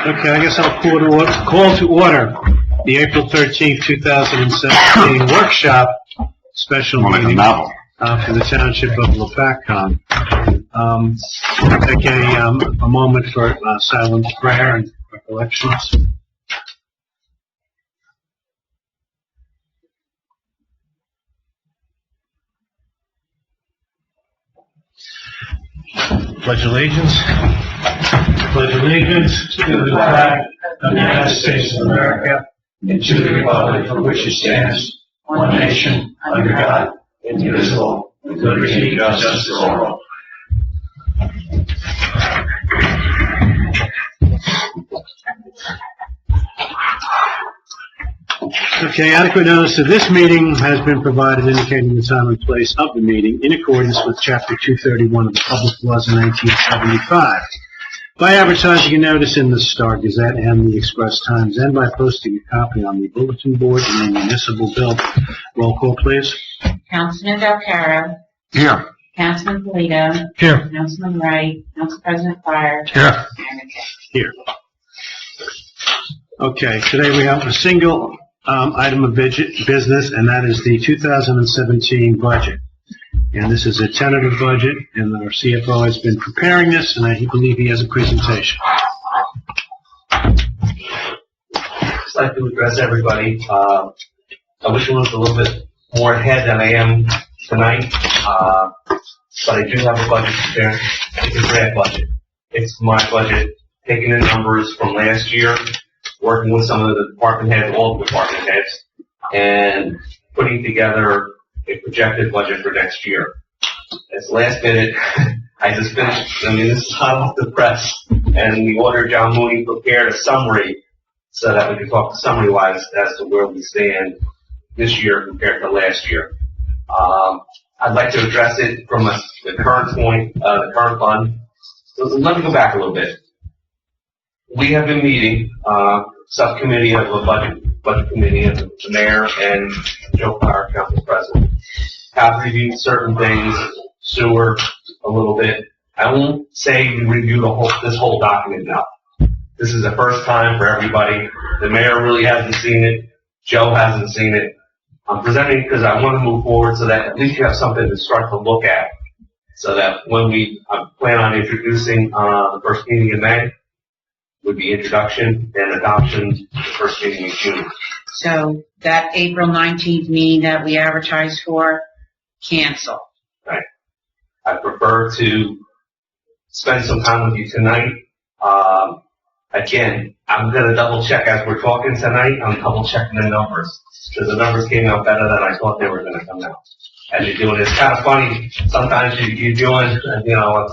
Okay, I guess I'll call to order the April 13th, 2017 workshop special meeting for the Township of Lopatcong. Take a moment for silent prayer and recollections. Pledge allegiance. Pledge allegiance to the flag of the United States of America and to the republic for which it stands, one nation, under God, indivisible, with liberty and justice for all. Okay, adequate notice of this meeting has been provided indicating the time and place of the meeting in accordance with Chapter 231 of the Public Laws of 1975. By advertising a notice in the Star Gazette and the Express Times, and by posting a copy on the bulletin board in the municipal building. Roll call, please. Councilman Valcaro. Here. Councilman Polito. Here. Councilman Wright. Council President Fire. Here. Here. Okay, today we have a single item of business, and that is the 2017 budget. And this is a tentative budget, and our CFO has been preparing this, and I believe he has a presentation. I'd like to address everybody. I wish I was a little bit more ahead than I am tonight, but I do have a budget prepared. It's a draft budget. It's my budget, taking the numbers from last year, working with some of the department heads, all the department heads, and putting together a projected budget for next year. It's last minute. I just finished. I mean, this is hot off the press, and the auditor John Mooney prepared a summary so that we can talk summary-wise as to where we stand this year compared to last year. I'd like to address it from the current point, the current fund. So let me go back a little bit. We have been meeting, subcommittee of the budget committee, and the mayor and Joe Fire, council president, have reviewed certain things, sewer a little bit. I won't say we reviewed this whole document now. This is the first time for everybody. The mayor really hasn't seen it. Joe hasn't seen it. I'm presenting because I want to move forward so that at least you have something to start to look at. So that when I plan on introducing the first meeting in May, would be introduction and adoption the first meeting in June. So that April 19th meeting that we advertised for, cancel. Right. I prefer to spend some time with you tonight. Again, I'm going to double check as we're talking tonight. I'm double checking the numbers because the numbers came out better than I thought they were going to come out. As you're doing, it's kind of funny. Sometimes you're doing, I've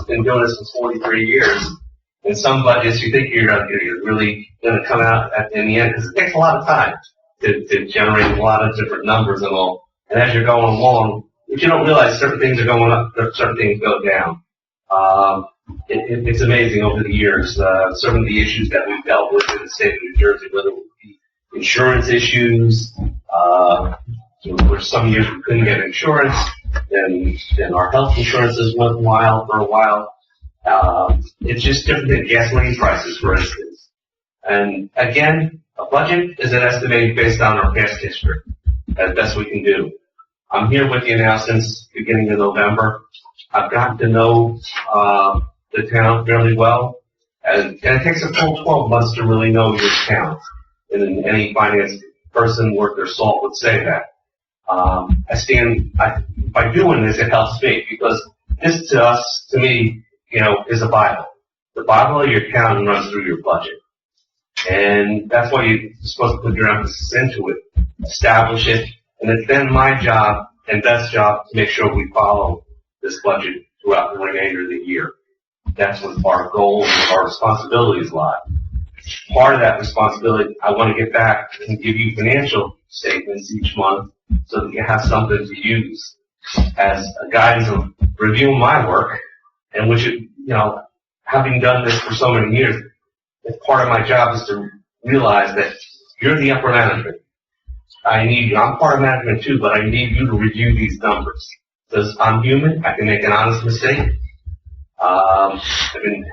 been doing this for 43 years. In some budgets, you think you're really going to come out in the end, because it takes a lot of time to generate a lot of different numbers and all. And as you're going along, but you don't realize certain things are going up, certain things go down. It's amazing over the years, some of the issues that we've dealt with in the state of New Jersey, whether it be insurance issues, where some years we couldn't get insurance, then our health insurances went wild for a while. It's just different than gasoline prices, for instance. And again, a budget is an estimate based on our past history, as best we can do. I'm here with you now since the beginning of November. I've gotten to know the town fairly well, and it takes a full 12 months to really know your town. And any finance person worth their salt would say that. By doing this, it helps me, because this to me, is a Bible. The Bible of your town runs through your budget. And that's why you're supposed to put your emphasis into it, establish it, and it's then my job and best job to make sure we follow this budget throughout the remainder of the year. That's what our goals and our responsibilities lie. Part of that responsibility, I want to get back and give you financial statements each month so that you have something to use as a guidance of reviewing my work, and which, having done this for so many years, part of my job is to realize that you're the upper management. I need you. I'm part of management too, but I need you to review these numbers. Because I'm human. I can make an honest mistake. I mean,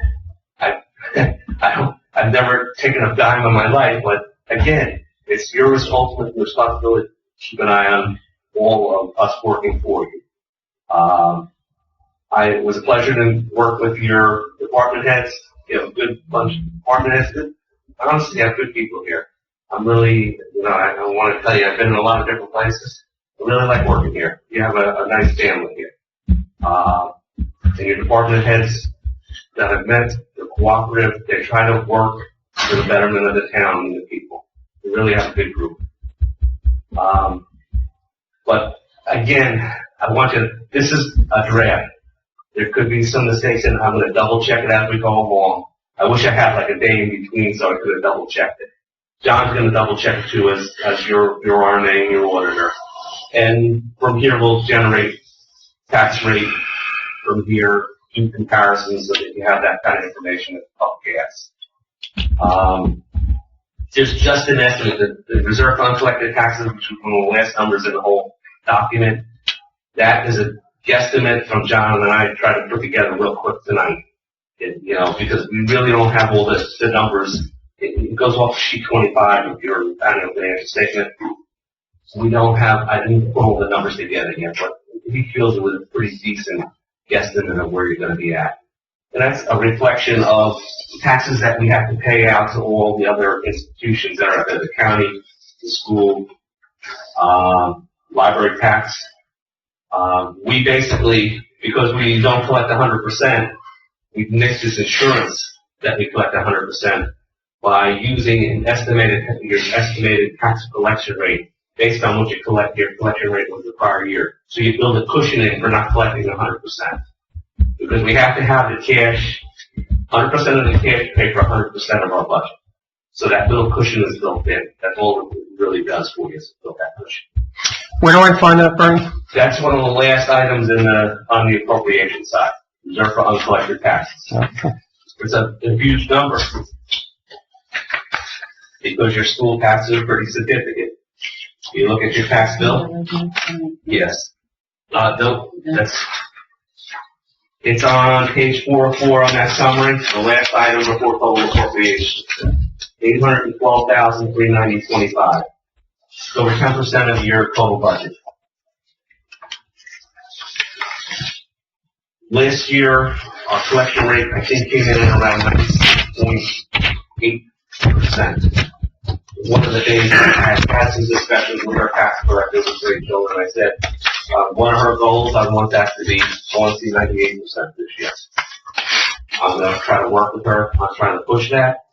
I've never taken a dime in my life, but again, it's your ultimate responsibility to keep an eye on all of us working for you. It was a pleasure to work with your department heads. You have a good bunch of department heads. Honestly, you have good people here. I'm really, I want to tell you, I've been in a lot of different places. I really like working here. You have a nice family here. And your department heads that I've met, they're cooperative. They try to work for the betterment of the town and the people. We really have a good group. But again, this is a draft. There could be some mistakes, and I'm going to double check it as we go along. I wish I had like a day in between so I could have double checked it. John's going to double check it too as your RMA and your auditor. And from here we'll generate tax rate from here in comparison so that you have that kind of information that the public asks. There's just an estimate. The reserve uncollected taxes, which was one of the last numbers in the whole document, that is a guesstimate from John and I tried to put together real quick tonight. Because we really don't have all the numbers. It goes off sheet 25 of your annual financial statement. We don't have, I didn't put all the numbers together yet, but he feels it was a pretty decent guesstimate of where you're going to be at. And that's a reflection of taxes that we have to pay out to all the other institutions that are out there, the county, the school, library tax. We basically, because we don't collect 100%, we've nixed this insurance that we collect 100% by using your estimated tax collection rate based on what your collection rate was the prior year. So you build a cushion in for not collecting 100%. Because we have to have the cash, 100% of the cash to pay for 100% of our budget. So that little cushion is built in. That's all it really does for you, is build that cushion. Where do I find that, Bernie? That's one of the last items on the appropriation side. Reserve for uncollected taxes. Okay. It's a huge number because your school taxes are pretty significant. You look at your tax bill. Yes. No, it's on page 404 on that summary. The last item before total appropriation. $812,390.25. So over 10% of your total budget. Last year, our collection rate, I think, came in at around 96.8%. One of the things I had some discussions with our tax collector, Rachel, and I said, one of her goals, I want to see 98% this year. I'm going to try to work with her. I'm trying to push that.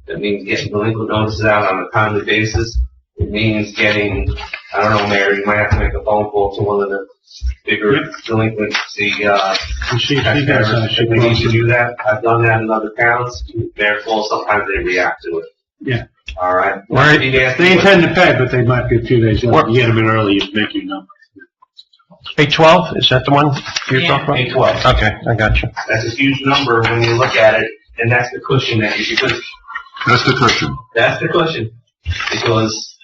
That means getting delinquent notices out on a timely basis. It means getting, I don't know, Mary, you might have to make a phone call to one of the bigger delinquency taxpayers. We need to do that. I've done that in other towns. Therefore, sometimes they react to it. Yeah. All right. Right. They intend to pay, but they might be a few days late. You get them in early, you make your number. 812, is that the one you're Yeah. talking about? 812. Okay, I got you. That's a huge number when you look at it, and that's the cushion that you because That's the cushion. that's the cushion. Because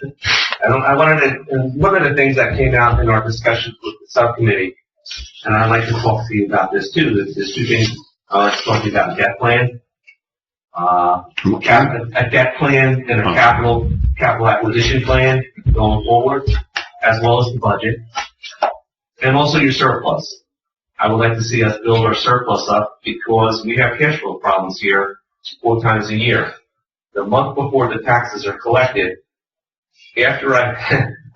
one of the things that came out in our discussion with the subcommittee, and I'd like to talk to you about this too. There's two things I'd like to talk to you about: debt plan, a debt plan, and a capital acquisition plan going forward, as well as the budget, and also your surplus. I would like to see us build our surplus up because we have cash flow problems here 4 times a year. The month before the taxes are collected, after I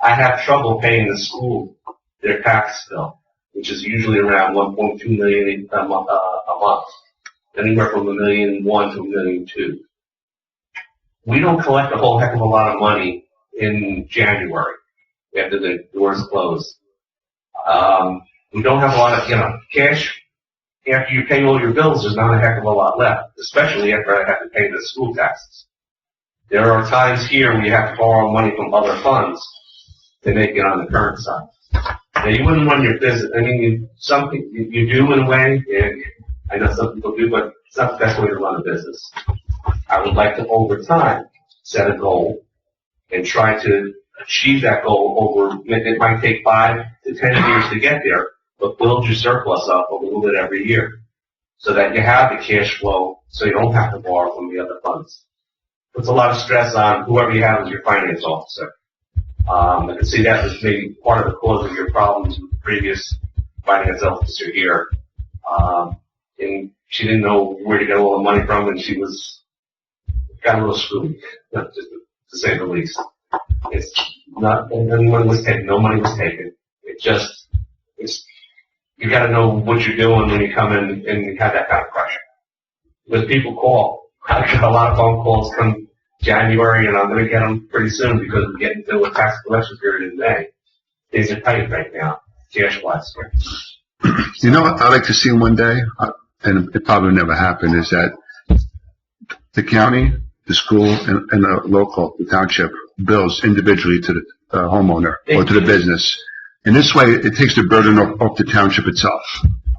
have trouble paying the school their tax bill, which is usually around 1.2 million a month, anywhere from $1.1 million to $1.2 million. We don't collect a whole heck of a lot of money in January after the doors close. We don't have a lot of cash. After you pay all your bills, there's not a heck of a lot left, especially after I have to pay the school taxes. There are times here where you have to borrow money from other funds to make it on the current side. Now, you wouldn't run your business. I mean, you do in a way, and I know some people do, but it's not the best way to run a business. I would like to, over time, set a goal and try to achieve that goal over, it might take 5 to 10 years to get there, but build your surplus up a little bit every year. so that you have the cash flow, so you don't have to borrow from the other funds. Puts a lot of stress on whoever you have as your finance officer. I can see that was maybe part of the cause of your problems with the previous finance officer here. And she didn't know where to get all the money from, and she got a little screwed, to say the least. It's not that anyone was taken, no money was taken. You got to know what you're doing when you come in and you have that kind of pressure. Because people call. I got a lot of phone calls come January, and I'm going to get them pretty soon because we're getting into a tax collection period in May. Things are tight right now, cash-wise. You know what I'd like to see one day, and it probably never happen, is that the county, the school, and the local, the township, bills individually to the homeowner or to the business. And this way, it takes the burden off the township itself.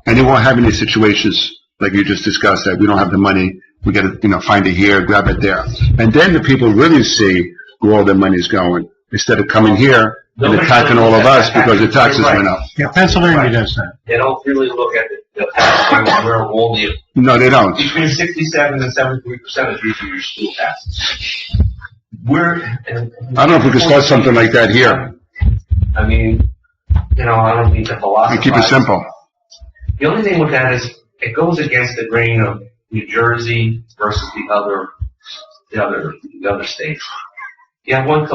And you won't have any situations like you just discussed that we don't have the money, we got to, find it here, grab it there. And then the people really see where all their money's going, instead of coming here and attacking all of us because the taxes went up. Yeah, Pennsylvania does that. They don't really look at the tax payments where all the No, they don't. between 67 and 73% is usually your school taxes. I don't know if we could start something like that here. I mean, I don't need to philosophize. And keep it simple. The only thing with that is it goes against the grain of New Jersey versus the other states. You have one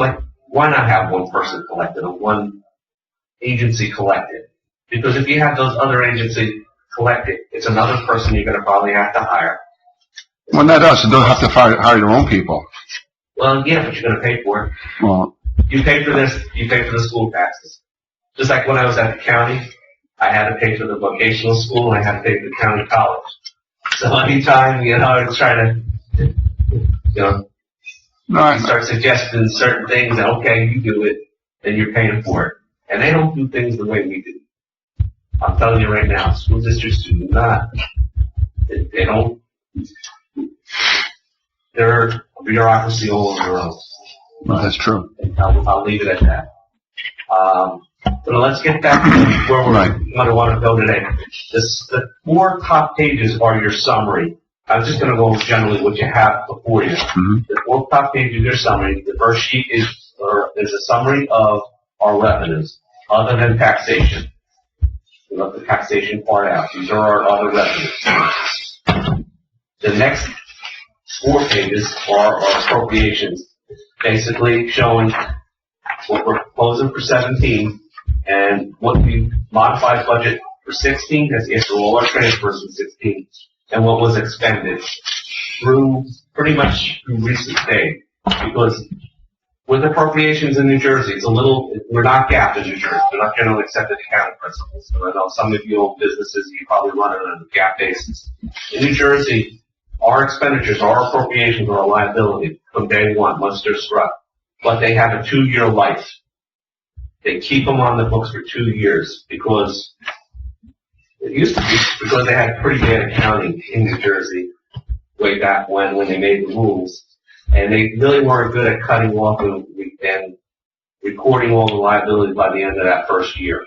why not have one person collected or one agency collected? Because if you have those other agencies collected, it's another person you're going to probably have to hire. Well, not us. They'll have to hire their own people. Well, yeah, but you're going to pay for it. Well, You pay for this, you pay for the school taxes. Just like when I was at the county, I had to pay for the vocational school and I had to pay for the county college. So anytime, I was trying to, start suggesting certain things, and okay, you do it, then you're paying for it. And they don't do things the way we do. I'm telling you right now, school districts do not, they don't, they're a bureaucracy all on their own. no, that's true. I'll leave it at that. But let's get back to where we're going to want to go today. The 4 top pages are your summary. I'm just going to go over generally what you have before you. Mm-hmm. The 4 top pages are your summary. The first sheet is a summary of our revenues, other than taxation. We left the taxation part out. These are our other revenues. The next 4 pages are our appropriations, basically showing what we're proposing for 17 and what we modified budget for 16, that's after all our transfers in 16, and what was expended through pretty much through recent day. Because with appropriations in New Jersey, we're not GAAP in New Jersey. We're not generally accepted accounting principles. So I know some of you own businesses, you probably run it on a GAAP basis. In New Jersey, our expenditures, our appropriations are a liability from day one once they're struck. But they have a 2-year life. They keep them on the books for 2 years because it used to be because they had pretty bad accounting in New Jersey way back when they made the rules. And they really weren't good at cutting off and recording all the liabilities by the end of that first year.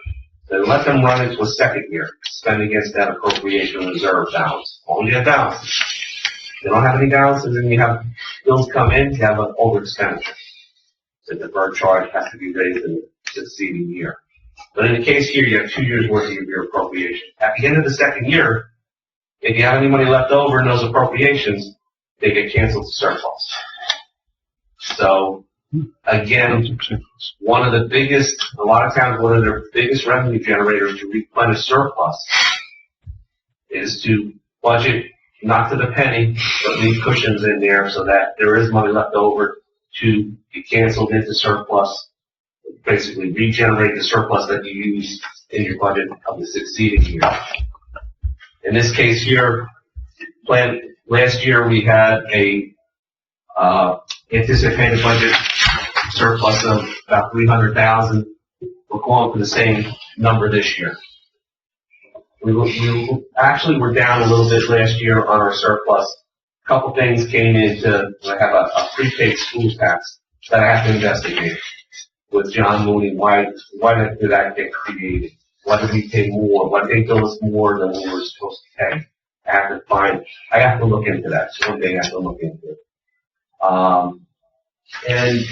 So they let them run into a second year, spend against that appropriation reserve balance. Only a balance. If you don't have any balances and you have bills come in, you have an over expenditure. The deferred charge has to be raised in the succeeding year. But in the case here, you have 2 years worth of your appropriation. At the end of the second year, if you have any money left over in those appropriations, they get canceled to surplus. So, again, one of their biggest revenue generators to replenish surplus is to budget, not to the penny, but leave cushions in there so that there is money left over to be canceled into surplus, basically regenerate the surplus that you use in your budget of the succeeding year. In this case here, last year we had a anticipated budget surplus of about $300,000. We're going for the same number this year. We actually were down a little bit last year on our surplus. A couple things came into, I have a prepaid school tax that I have to investigate with John Mooney. Why did that get created? Why did we pay more? Why did they bill us more than we were supposed to pay? I have to look into that. It's one thing I have to look into. And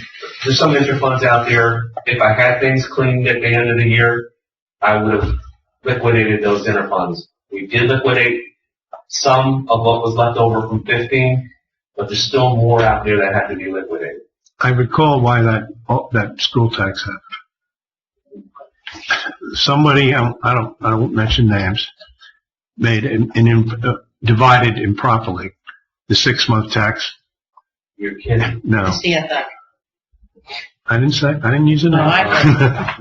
there's some interfunds out there. If I had things cleaned at the end of the year, I would have liquidated those interfunds. We did liquidate some of what was left over from 15, but there's still more out there that had to be liquidated. I recall why that school tax happened. Somebody, I won't mention names, made divided improperly the 6-month tax. You're kidding. No, CFO. I didn't use it. No, I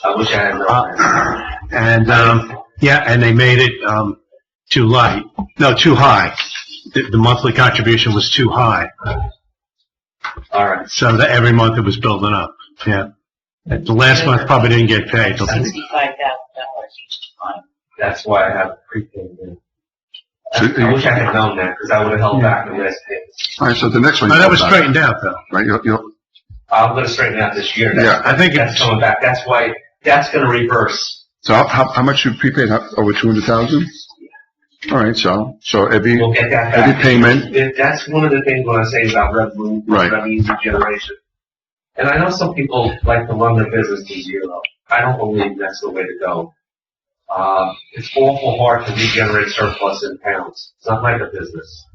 I wish I had known that. And, and they made it, too high. The monthly contribution was too high. All right. So that every month it was building up. Yeah. The last month probably didn't get paid. $65,000 each time. That's why I have prepaid. So, I wish I had known that because I would have held back the last pay. all right, so the next one. Oh, that was straightened out though. Right, I'm going to straighten out this year. Yeah, I think that's coming back. That's why that's going to reverse. so how much you prepaid? Over 200,000? All right, so every, We'll get that back. every payment, That's one of the things when I say about revenue, Right. revenue generation. And I know some people like to run their business to zero. I don't believe that's the way to go. It's awful hard to regenerate surplus in towns. It's not like a business.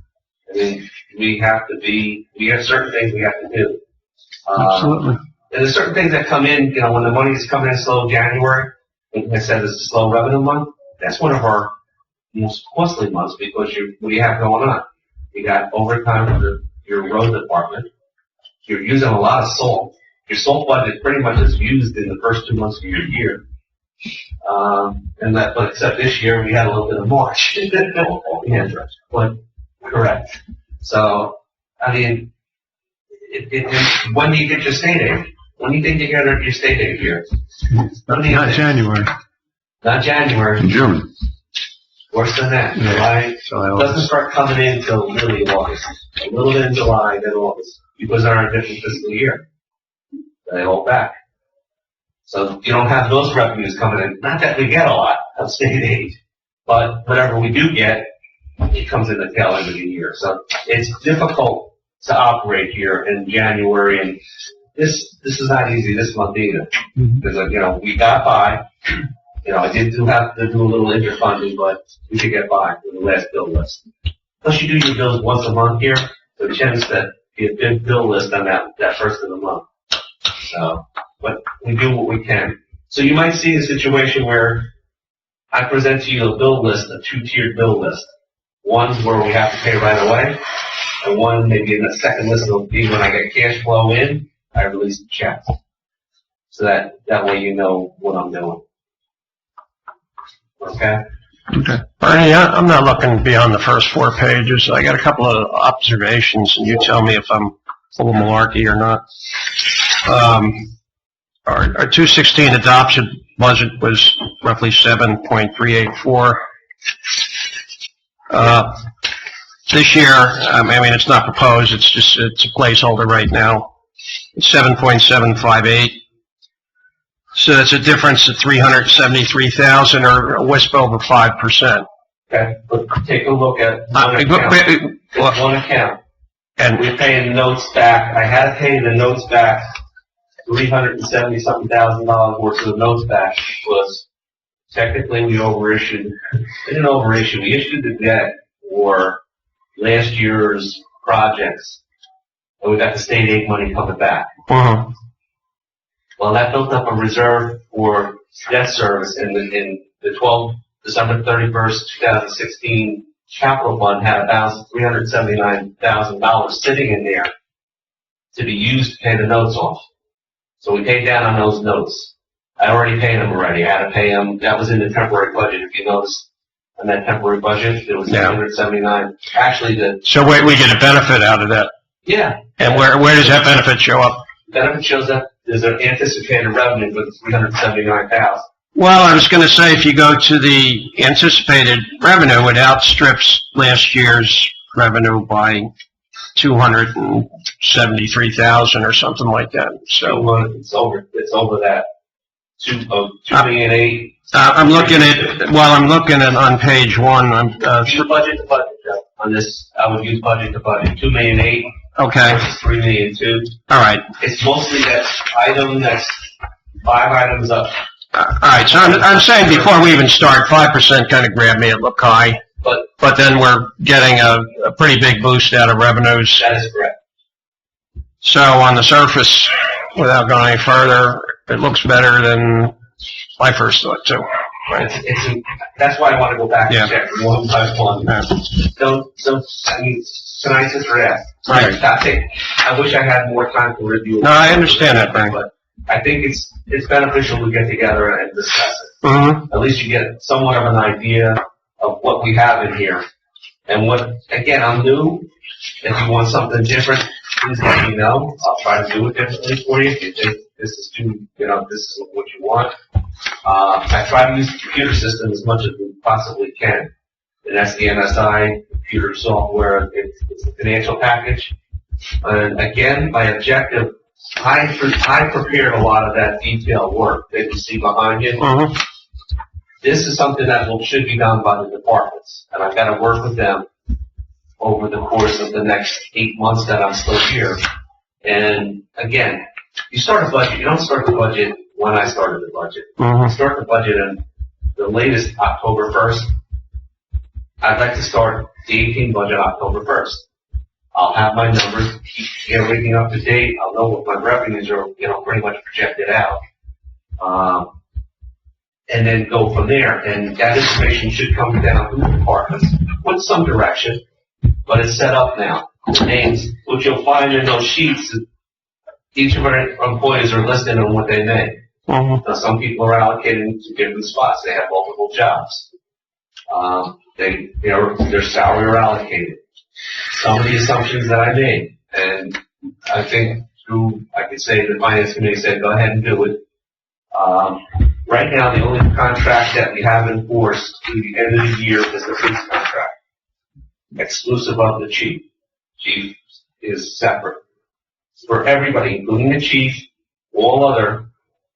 I mean, we have certain things we have to do. Absolutely. And there's certain things that come in, when the money's coming in slow January, like I said, it's a slow revenue month. That's one of our most costly months because what do you have going on? You got overtime for your road department. You're using a lot of salt. Your salt budget pretty much is used in the first 2 months of your year. But except this year we had a little bit of March. But correct. So, I mean, when do you get your state aid? When do you think you get your state aid here? Not January. Not January. in June. Worse than that. Yeah. July. July, It doesn't start coming in until really August. A little bit in July, then August. Because they're on a different fiscal year. They hold back. So you don't have those revenues coming in. Not that we get a lot of state aid, but whatever we do get, it comes in the tail end of the year. So it's difficult to operate here in January, and this is not easy this month either. Because we got by. I did have to do a little interfunding, but we could get by with the last bill list. Plus, you do your bills once a month here, so it tends to be a big bill list on that first of the month. So, but we do what we can. So you might see a situation where I present to you a bill list, a 2-tiered bill list. One where we have to pay right away, and one maybe in the second list will be when I get cash flow in, I release the check. So that way you know what I'm doing. Okay? Okay. Bernie, I'm not looking beyond the first 4 pages. I got a couple of observations, and you tell me if I'm full of malarkey or not. Our 216 adoption budget was roughly 7.384. This year, I mean, it's not proposed, it's a placeholder right now. It's 7.758. So that's a difference of 373,000 or a wisp over 5%. Okay, but take a look at one account. One account. And We're paying the notes back. I had to pay the notes back, $370-something thousand worth of the notes back was technically we overissued. We didn't overissue. We issued the debt for last year's projects, and we got the state aid money coming back. Well, that built up a reserve for debt service in the December 31st, 2016 capital fund had a balance of $379,000 sitting in there to be used to pay the notes off. So we paid down on those notes. I already paid them already. I had to pay them. That was in the temporary budget. If you notice, on that temporary budget, there was $379. Actually, so we get a benefit out of that. Yeah. And where does that benefit show up? Benefit shows up. There's an anticipated revenue for the $379,000. Well, I was going to say, if you go to the anticipated revenue, it outstrips last year's revenue by 273,000 or something like that. So It's over that. $2,008,000. I'm looking at on page one, Use budget to budget, Joe. On this, I would use budget to budget, $2,008,000 okay, versus $3,002,000. all right. It's mostly that item that's 5 items up, All right, so I'm saying before we even start, 5% kind of grabbed me, it looked high, but then we're getting a pretty big boost out of revenues. that is correct. So on the surface, without going any further, it looks better than I first thought too. That's why I want to go back Yeah. and check one by one. Yeah. I mean, tonight's a draft. Right. I wish I had more time to review it. No, I understand that, Frank. But I think it's beneficial to get together and discuss it. Mm-hmm. At least you get somewhat of an idea of what we have in here. And again, I'm new. If you want something different, please let me know. I'll try to do it differently for you. If you think this is this is what you want. I try to use the computer system as much as we possibly can. And that's the MSI computer software. It's a financial package. And again, my objective, I prepared a lot of that detailed work that you see behind you. Mm-hmm. This is something that should be done by the departments, and I've got to work with them over the course of the next 8 months that I'm still here. And again, you start a budget. You don't start the budget when I started the budget. Mm-hmm. You start the budget in the latest October 1st. I'd like to start the 18 budget October 1st. I'll have my numbers, get everything up to date. I'll know what my revenues are, pretty much projected out. And then go from there. And that information should come down to the departments with some direction, but it's set up now. The names, which you'll find in those sheets, each of our employees are listed on what they make. Mm-hmm. Now, some people are allocated to different spots. They have multiple jobs. Their salary are allocated. Some of the assumptions that I made, and I think I could say the finance committee said, go ahead and do it. Right now, the only contract that we have in force through the end of the year is the police contract, exclusive of the chief. Chief is separate. For everybody, including the chief, all other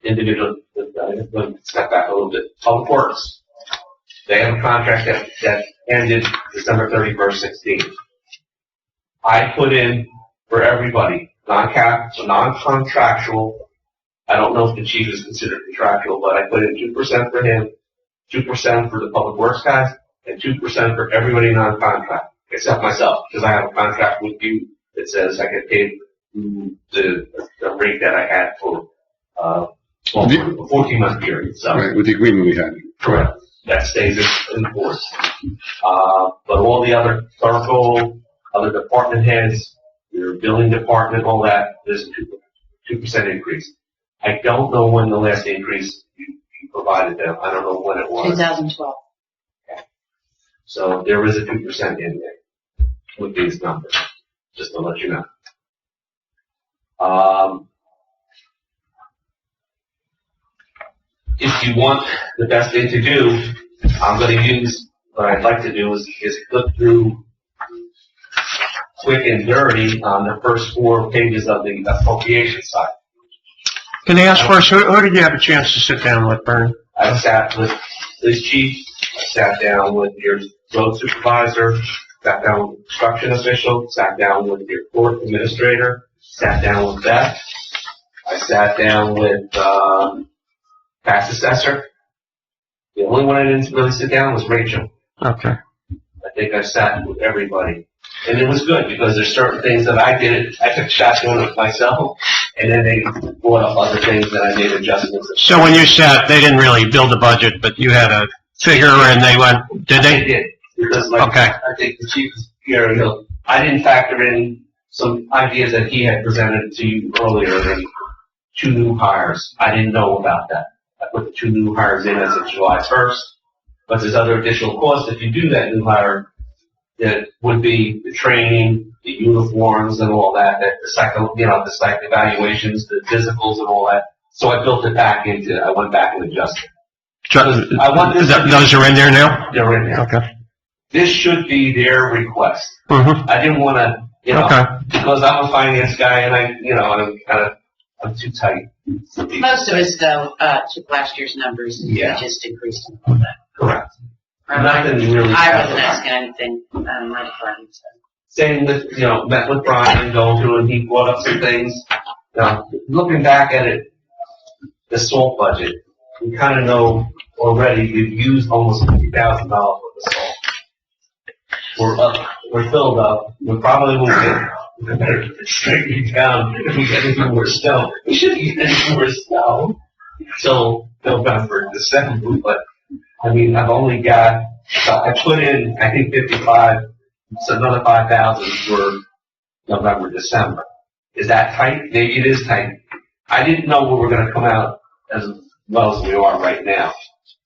individuals, let me step back a little bit, Public Works, they have a contract that ended December 31st, 16. I put in for everybody, non-contractual. I don't know if the chief is considered contractual, but I put in 2% for him, 2% for the Public Works guys, and 2% for everybody non-contract, except myself, because I have a contract with you that says I get paid the rate that I had for a 14-month period. So, Right, with the agreement we had. correct. That stays in force. But all the other clerical, other department heads, your billing department, all that, there's a 2% increase. I don't know when the last increase you provided them. I don't know when it was. 2012. So there is a 2% in there with these numbers, just to let you know. If you want the best thing to do, I'm going to use, what I'd like to do is click through quick and dirty on the first 4 pages of the appropriation side. Can I ask first, who did you have a chance to sit down with, Bernie? I sat with this chief, I sat down with your road supervisor, sat down with the construction official, sat down with your court administrator, sat down with Beth, I sat down with tax assessor. The only one I didn't really sit down was Rachel. Okay. I think I sat with everybody. And it was good because there's certain things that I did. I took shots doing it myself, and then they brought up other things that I made adjustments. So when you sat, they didn't really build a budget, but you had a figure and they went, did They they? did. Because Okay. I think the chief here, I didn't factor in some ideas that he had presented to you earlier, the 2 new hires. I didn't know about that. I put the 2 new hires in as of July 1st, but there's other additional costs if you do that new hire. That would be the training, the uniforms and all that, the psych evaluations, the physicals and all that. So I built it back I went back and adjusted. I want this Those are in there now? They're in there. Okay. This should be their request. Mm-hmm. I didn't want to, Okay. because I'm a finance guy and I'm kind of, I'm too tight. Most of us, though, took last year's numbers and we Yeah. just increased them a little bit. Correct. I Nothing really. wasn't asking anything, my department, so. Same with, met with Brian, going through, and he brought up some things. Now, looking back at it, the salt budget, we kind of know already we've used almost $50,000 worth of salt. We're filled up. We probably won't get, we better straighten it down if we get any more snow. We shouldn't get any more snow till November, December, but, I mean, I've only got, I put in, I think 55, so another 5,000 for November, December. Is that tight? Maybe it is tight. I didn't know we were going to come out as well as we are right now.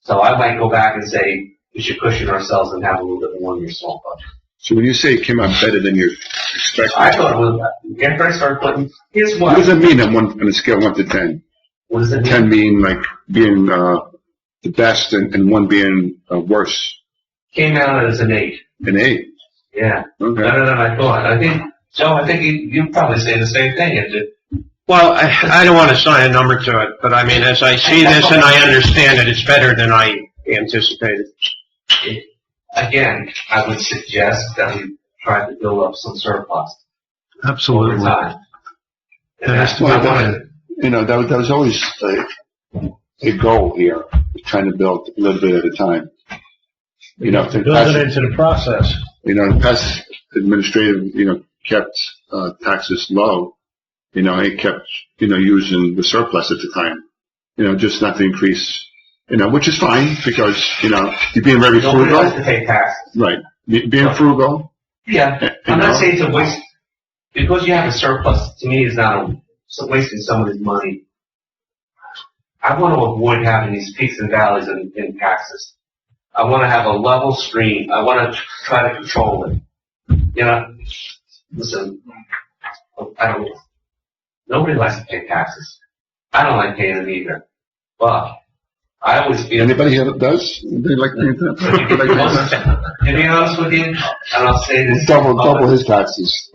So I might go back and say we should cushion ourselves and have a little bit more in your salt budget. So when you say it came out better than you expected, I thought it was, after I started putting, here's what what. does it mean on a scale of 1 to 10? What does it mean? 10 being like being the best and 1 being worse. Came out as an 8. An 8. Yeah. Okay. Better than I thought. I think, Joe, I think you'd probably say the same thing, isn't it? Well, I don't want to assign a number to it, but I mean, as I see this and I understand it, it's better than I anticipated. Again, I would suggest that we try to build up some surplus over Absolutely. time. And That has that's to be what I done. wanted. That was always a goal here, trying to build a little bit at a time. Build it into the process. The past administrative, kept taxes low. It kept, using the surplus at the time. Just not to increase, which is fine because, you're being very Nobody likes frugal. to pay taxes. Right. Being frugal. Yeah, I'm not saying it's a waste, because you have a surplus, to me, is not wasting somebody's money. I want to avoid having these peaks and valleys in taxes. I want to have a level stream. I want to try to control it. Listen, nobody likes to pay taxes. I don't like paying them either. But I always feel. Anybody here that does? They like paying taxes? To be honest with you, and I'll say this. Double his taxes.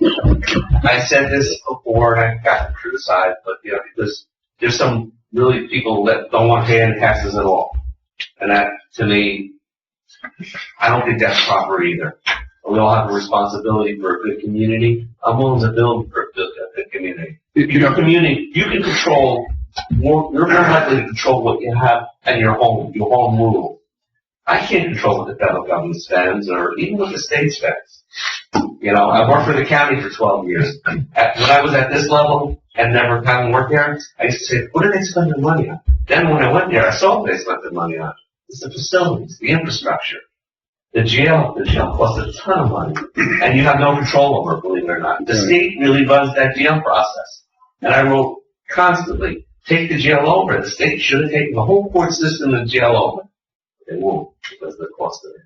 I said this before, and I got criticized, but because there's some really people that don't want to pay any taxes at all, and that, to me, I don't think that's proper either. We all have a responsibility for a good community. I'm willing to build for a good community. Your community, you can control more. You're more likely to control what you have in your home rule. I can't control what the federal government spends, or even what the state spends. I worked for the county for 12 years. When I was at this level and never having worked there, I used to say, what are they spending their money on? Then when I went there, I saw what they spent their money on. It's the facilities, the infrastructure. The jail costs a ton of money, and you have no control over it, believe it or not. The state really runs that jail process. And I wrote constantly, take the jail over. The state should have taken the whole court system and jail over. They won't, because of the cost of it.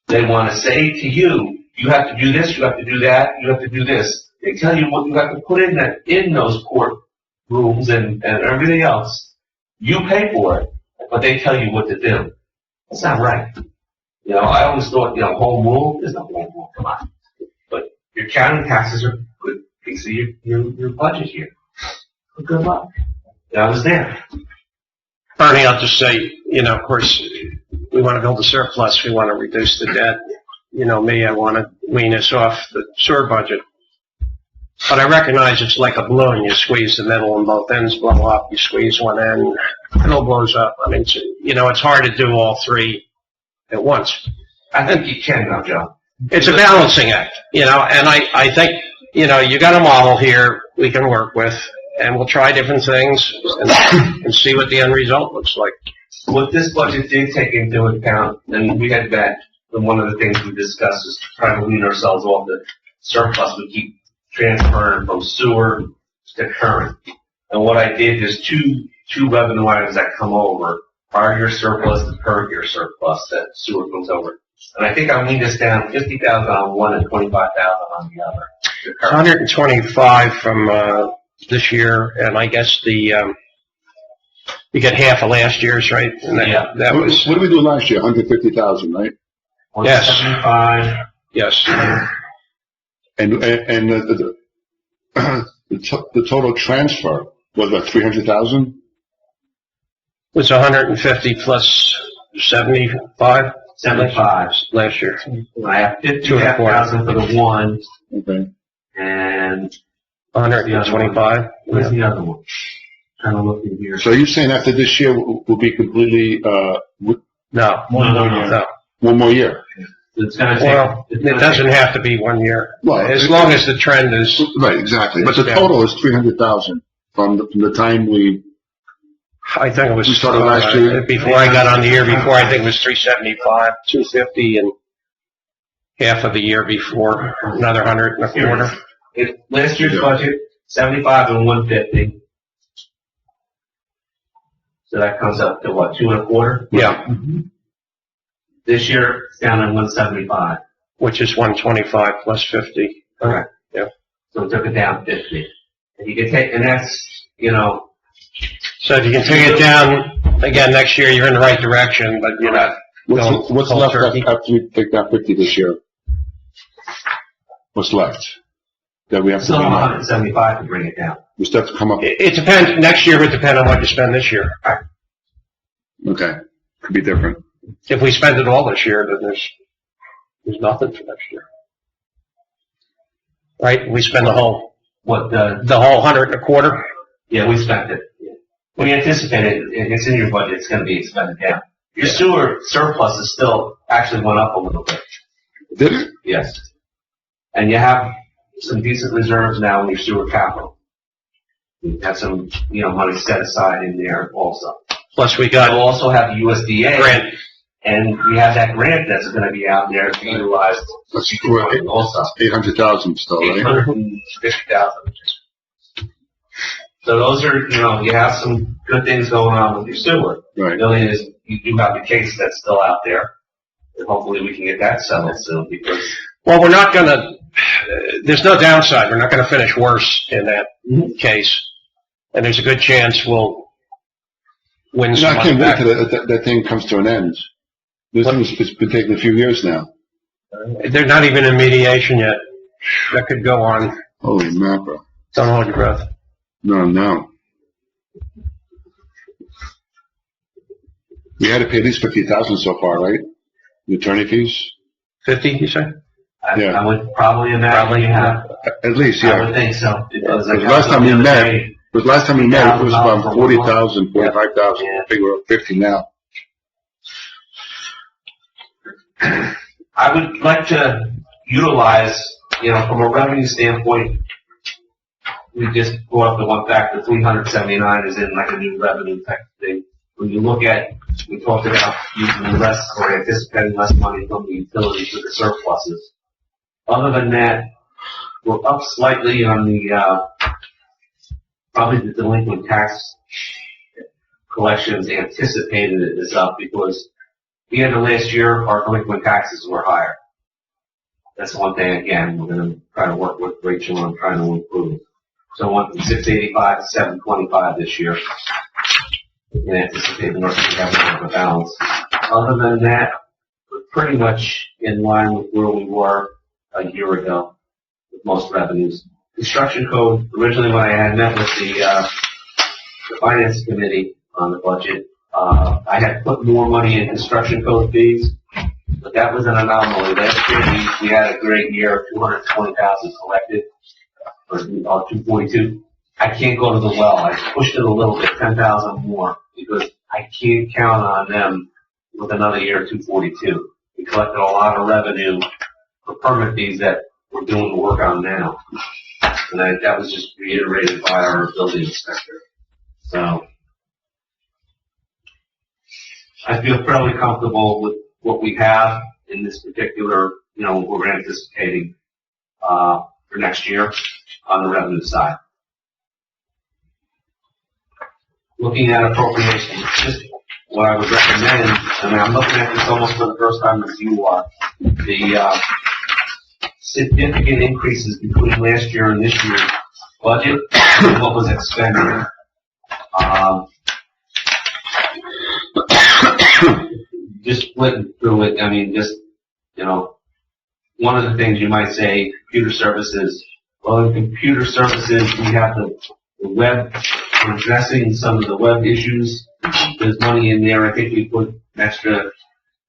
They want to say to you, you have to do this, you have to do that, you have to do this. They tell you what you have to put in those court rooms and everything else. You pay for it, but they tell you what to do. That's not right. I always thought, home rule is not home rule. Come on. But your county taxes are a good piece of your budget here. Well, good luck. I was there. Bernie, I'll just say, of course, we want to build a surplus. We want to reduce the debt. I want to wean us off the sewer budget. But I recognize it's like a balloon. You squeeze the middle and both ends blow up. You squeeze one end, it all blows up. I mean, it's hard to do all three at once. I think you can now, Joe. It's a balancing act, and I think, you got a model here we can work with, and we'll try different things and see what the end result looks like. What this budget did take into account, and we had that, and one of the things we discussed is trying to wean ourselves off the surplus we keep transferring from sewer to current. And what I did is two revenue items that come over, prior year surplus and current year surplus that sewer comes over. And I think I weaned this down 50,000 on one and 25,000 on the other. 125 from this year, and I guess you get half of last year's, right? And that was. What did we do last year? 150,000, right? Yes. 175. Yes. And the total transfer Was about 300,000? Was 150 plus 75? 75. Last year. I have 52,000 for the one, Okay. and 125? where's the other one? Trying to look in here. So you're saying after this year will be completely, No. No. one more year? It's gonna take. Well, it's it gonna doesn't take- have to be 1 year. Well, As long as the trend is, Right, exactly. But the Yeah. total is 300,000 from the time we, I think it was, We started last year. before I got on the year before, I think it was 375, 250, and half of the year before, another 100 and a quarter. Last year's Yeah. budget, 75 and 150. So that comes up to what, 2 and a quarter? Yeah, This year, it's down to 175. which is 125 plus 50. Correct. Yeah. So it took it down 50. And you can take, and that's, So if you can take it down again next year, you're in the right direction, but you're not going what's cold left turkey. after we take down 50 this year? What's left? That we have to still bring up? 175 to bring it down. We still have to come up, It depends, next year would depend on what you spend this year. okay, could be different. If we spend it all this year, then there's nothing for next year. Right? We spend the whole What the whole 100 and a quarter? yeah, we spent it. We anticipated, it's in your budget, it's gonna be expended down. Your sewer surplus is still, actually went up a little bit. Did it? Yes. And you have some decent reserves now in your sewer capital. You have some, money set aside in there also. Plus we You'll got also have the USDA. grant. And we have that grant that's gonna be out there to be utilized also. 800,000 still, right? 850,000. So those are, you have some good things going on with your sewer. Right. The only is, you do have the case that's still out there. And hopefully we can get that settled soon because. Well, we're not gonna, there's no downside. We're not gonna finish worse in that case. And there's a good chance we'll win No, some I can't money wait back. till that thing comes to an end. This thing's, it's been taking a few years now. They're not even in mediation yet. That could go on. Holy mackerel. Don't hold your breath. No. We had to pay at least 50,000 so far, right? The attorney fees? 50, you say? Yeah. I would probably imagine you have. At least, I yeah. would think so. Because Because last time we met, it was about 40,000, 45,000. I think we're at 50 now. I would like to utilize, from a revenue standpoint, we just go up to one factor, 379 is in like a new revenue type of thing. When you look at, we talked about using less or anticipating less money from the utilities for the surpluses. Other than that, we're up slightly on the, probably the delinquent tax collections anticipated it is up because the end of last year, our delinquent taxes were higher. That's one thing, again, we're going to try to work with Rachel on trying to improve. So I went from 685 to 725 this year. We can anticipate more to have a balance. Other than that, we're pretty much in line with where we were a year ago with most revenues. Construction code, originally when I had met with the finance committee on the budget, I had put more money in construction code fees, but that was an anomaly. Last year we had a great year, 220,000 collected, or 242. I can't go to the well. I pushed it a little bit, 10,000 more, because I can't count on them with another year of 242. We collected a lot of revenue for permit fees that we're doing the work on now. And that was just reiterated by our building inspector. So I feel fairly comfortable with what we have in this particular, what we're anticipating for next year on the revenue side. Looking at appropriations, just what I would recommend, and I'm looking at this almost for the first time as you are, the significant increases between last year and this year's budget and what was expended. Just splitting through it, one of the things you might say, computer services. Well, in computer services, we have the web we're addressing some of the web issues. There's money in there. I think we put an extra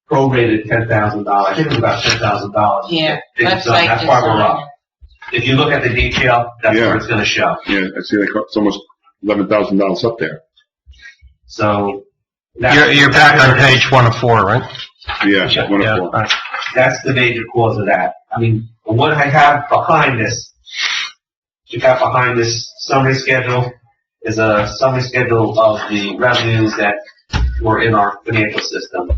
prorated $10,000. I think it was about $10,000. Yeah, That's website why we're up. design. If you look at the detail, that's where it's gonna show. Yeah, I see like it's almost $11,000 up there. So. You're back on page 1 of 4, right? Yeah, Yeah, one yeah, of all four. right. That's the major cause of that. I mean, what I have behind this, you got behind this summary schedule is a summary schedule of the revenues that were in our financial system.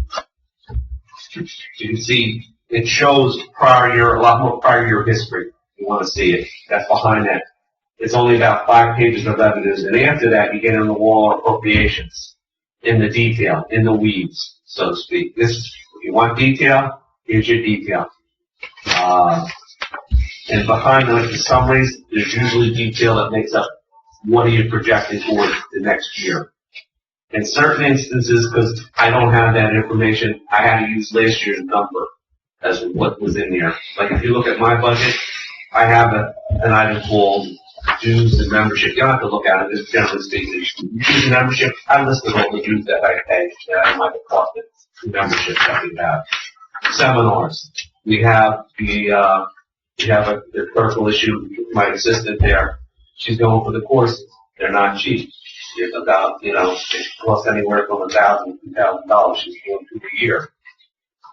You can see it shows prior year, a lot more prior year history. You want to see it. That's behind that. It's only about 5 pages of revenues, and after that, you get in the wall appropriations, in the detail, in the weeds, so to speak. This, if you want detail, here's your detail. And behind the summaries, there's usually detail that makes up what are you projecting for the next year. In certain instances, because I don't have that information, I had to use last year's number as what was in there. Like if you look at my budget, I have an item called dues and membership. You don't have to look at it, just generally speaking. Dues and membership, I listed all the dues that I pay, that my department membership that we have. Seminars. We have the clerical issue with my assistant there. She's going for the courses. They're not cheap. It's about, it costs anywhere from $1,000 to $2,000. She's going through the year.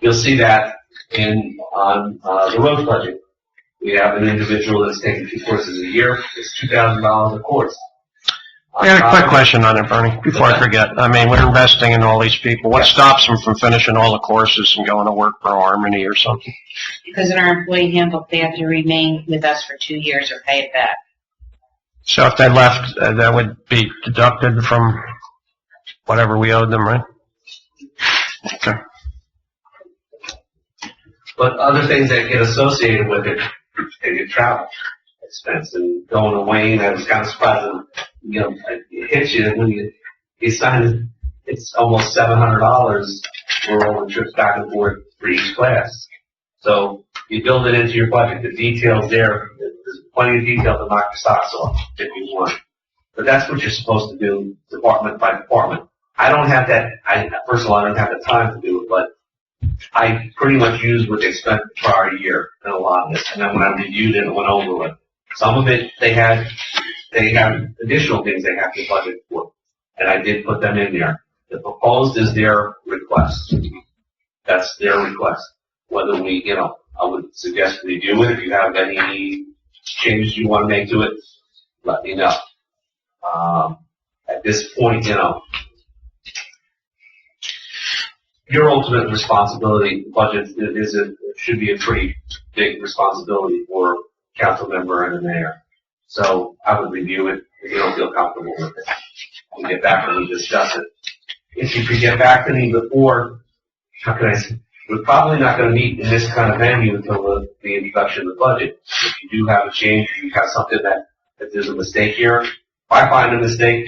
You'll see that on the road budget. We have an individual that's taking 2 courses a year. It's $2,000 a course. I got a quick question on it, Bernie, before I forget. I mean, we're investing in all these people. What stops them from finishing all the courses and going to work for Harmony or something? Because in our employee handbook, they have to remain with us for 2 years or pay it back. So if they left, that would be deducted from whatever we owed them, right? Okay. But other things that get associated with it, they get travel expense and going away. And I was kind of surprised when, it hits you when you sign. It's almost $700 for all the trips back and forth for each class. So you build it into your budget. The details there. There's plenty of detail to knock your socks off if you want. But that's what you're supposed to do, department by department. I don't have that. First of all, I don't have the time to do it, but I pretty much used what they spent the prior year in a lot of this. And then when I reviewed it and went over it, some of it they have additional things they have to budget for, and I did put them in there. The proposed is their request. That's their request. Whether we, I would suggest we do it. If you have any changes you want to make to it, let me know. At this point, your ultimate responsibility, budget, should be a pretty big responsibility for council member and the mayor. So I would review it if you don't feel comfortable with it. We get back and we discuss it. If you could get back to me before, how can I say? We're probably not going to meet in this kind of venue until the introduction of the budget. If you do have a change, if you have something that there's a mistake here, if I find a mistake,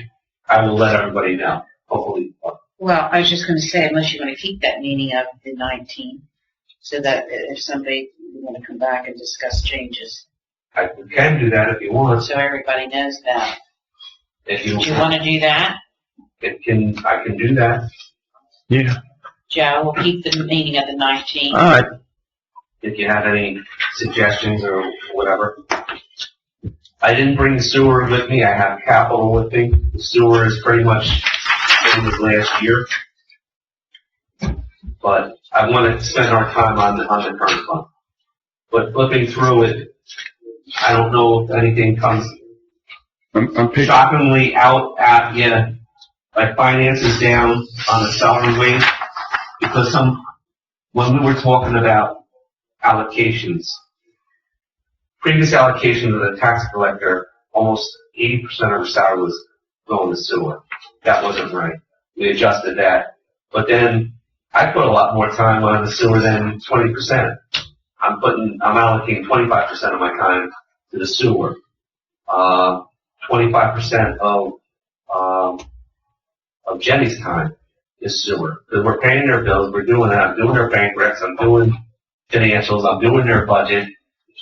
I will let everybody know. Hopefully. Well, I was just going to say, unless you're going to keep that meeting of the 19th, so that if somebody want to come back and discuss changes, I can do that if you want. so everybody knows that. If Do you want to do that? I can do that. Yeah. Joe, we'll keep the meeting of the 19th. All right. If you have any suggestions or whatever. I didn't bring the sewer with me. I have capital with me. The sewer is pretty much the same as last year. But I want to spend our time on the current fund. But flipping through it, I don't know if anything comes I'm page, shockingly out at you. Like finance is down on the salary wage because when we were talking about allocations, previous allocation to the tax collector, almost 80% of her salary was going to sewer. That wasn't right. We adjusted that. But then I put a lot more time on the sewer than 20%. I'm allocating 25% of my time to the sewer. 25% of Jenny's time is sewer. Because we're paying their bills, we're doing that, I'm doing their bank recs, I'm doing financials, I'm doing their budget.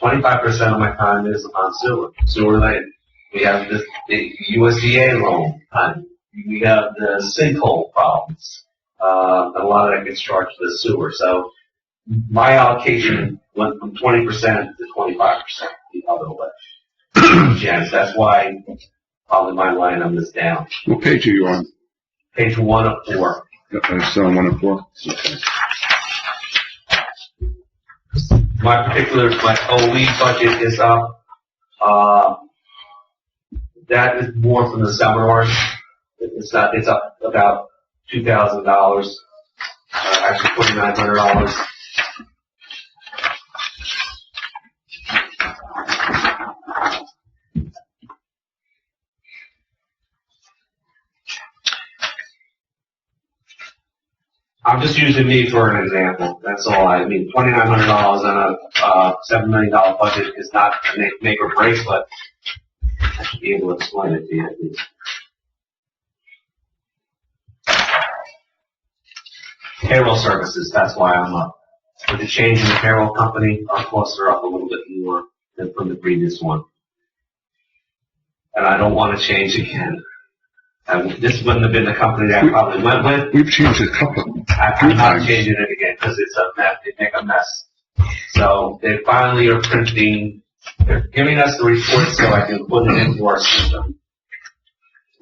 25% of my time is on sewer related. We have the USDA loan. We have the sinkhole problems. And a lot of that gets charged to the sewer. So my allocation went from 20% to 25% the other way. Janice, that's why probably my line on this down. What page are you on? Page 1 of 4. Still on 1 and 4? Okay. My OE budget is up. That is more from the seminars. It's up about $2,000. Actually $2,900. I'm just using me for an example. That's all. I mean, $2,900 on a $7 million budget is not a make or break, but I should be able to explain it to you at least. Payroll services, that's why I'm up. With the change in the payroll company, our costs are up a little bit more than from the previous one. And I don't want to change again. This wouldn't have been the company that I probably went with. We've changed a couple. I'm not changing it again because it's a mess. They make a mess. So they finally are printing. They're giving us the report so I can put it into our system.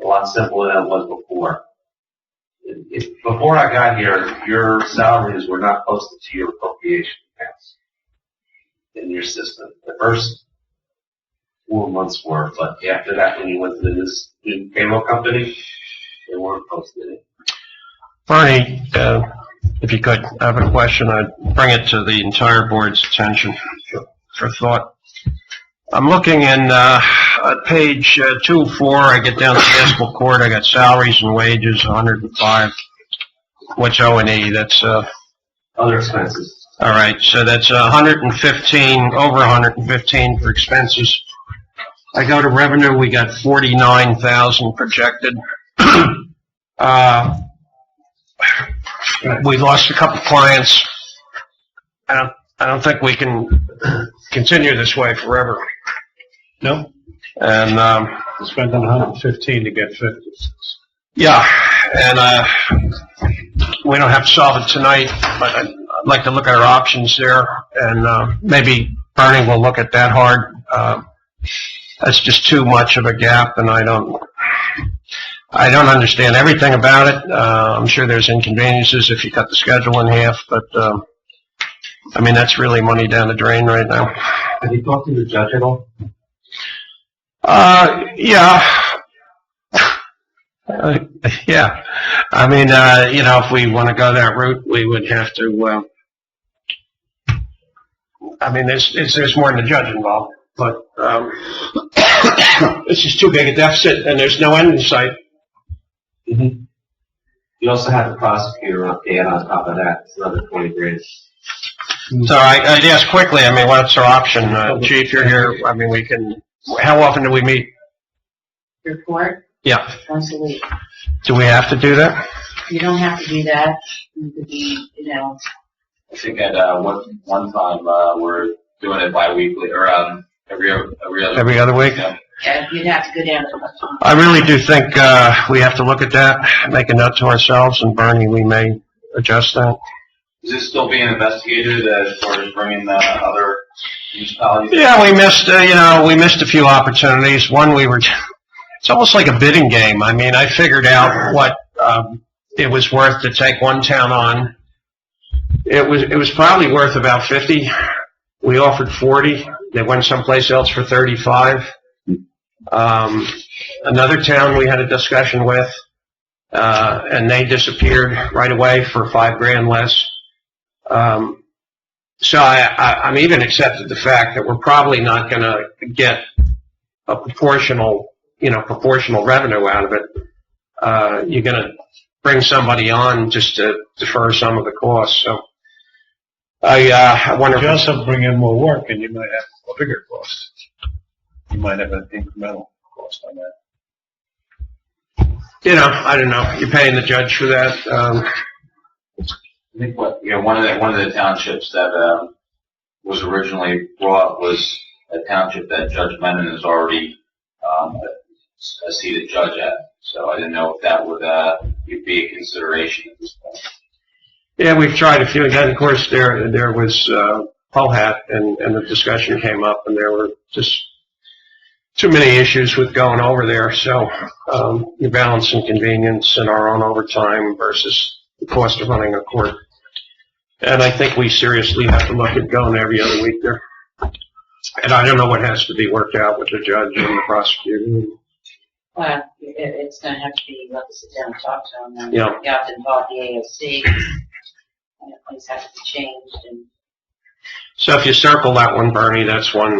A lot simpler than it was before. Before I got here, your salaries were not posted to your appropriation accounts in your system. The first 4 months were, but after that, when you went to this new payroll company, they weren't posted in. Bernie, if you could, I have a question. I'd bring it to the entire board's attention for thought. I'm looking in at page 2-4. I get down to municipal court. I got salaries and wages, 105. What's O&E? That's Other expenses. all right. So that's 115, over 115 for expenses. I go to revenue. We got 49,000 projected. We lost a couple clients. I don't think we can continue this way forever. No? And Spent on 115 to get 50. yeah, and we don't have to solve it tonight, but I'd like to look at our options there, and maybe Bernie will look at that hard. That's just too much of a gap, and I don't understand everything about it. I'm sure there's inconveniences if you cut the schedule in half, but I mean, that's really money down the drain right now. Have you talked to the judge at all? Yeah. Yeah. I mean, you know, if we want to go that route, we would have to, I mean, there's more than the judge involved, but it's just too big a deficit, and there's no end in sight. Mm-hmm. You also have the prosecutor up there on top of that. It's another 20 grand. So I'd ask quickly, I mean, what's our option? Chief, you're here. I mean, we can, how often do we meet? Report Yeah. once a week. Do we have to do that? You don't have to do that. You could be, you know, I think at one time we're doing it bi-weekly or every Every other week? Yeah. yeah, you'd have to go down to the I really do think we have to look at that, make a note to ourselves, and Bernie, we may adjust that. Is this still being investigated as far as bringing other municipalities? Yeah, we missed, you know, we missed a few opportunities. One, it's almost like a bidding game. I mean, I figured out what it was worth to take one town on. It was probably worth about 50. We offered 40. They went someplace else for 35. Another town we had a discussion with, and they disappeared right away for $5,000 less. So I'm even accepted the fact that we're probably not going to get a proportional revenue out of it. You're going to bring somebody on just to defer some of the costs. So I wonder if You also bring in more work, and you might have a bigger cost. You might have an incremental cost on that. you know, I don't know. You're paying the judge for that. I think one of the townships that was originally brought was a township that Judge Menon has already a seated judge at. So I didn't know if that would be a consideration at this point. Yeah, we've tried a few, and of course, there was Pohat, and the discussion came up, and there were just too many issues with going over there, so you're balancing convenience and our own overtime versus the cost of running a court. And I think we seriously have to look at going every other week there. And I don't know what has to be worked out with the judge and the prosecutor. Well, it's going to have to be, let us sit down and talk to them. And Yeah. you have to involve the AOC. And things have to be changed. And So if you circle that one, Bernie, that's one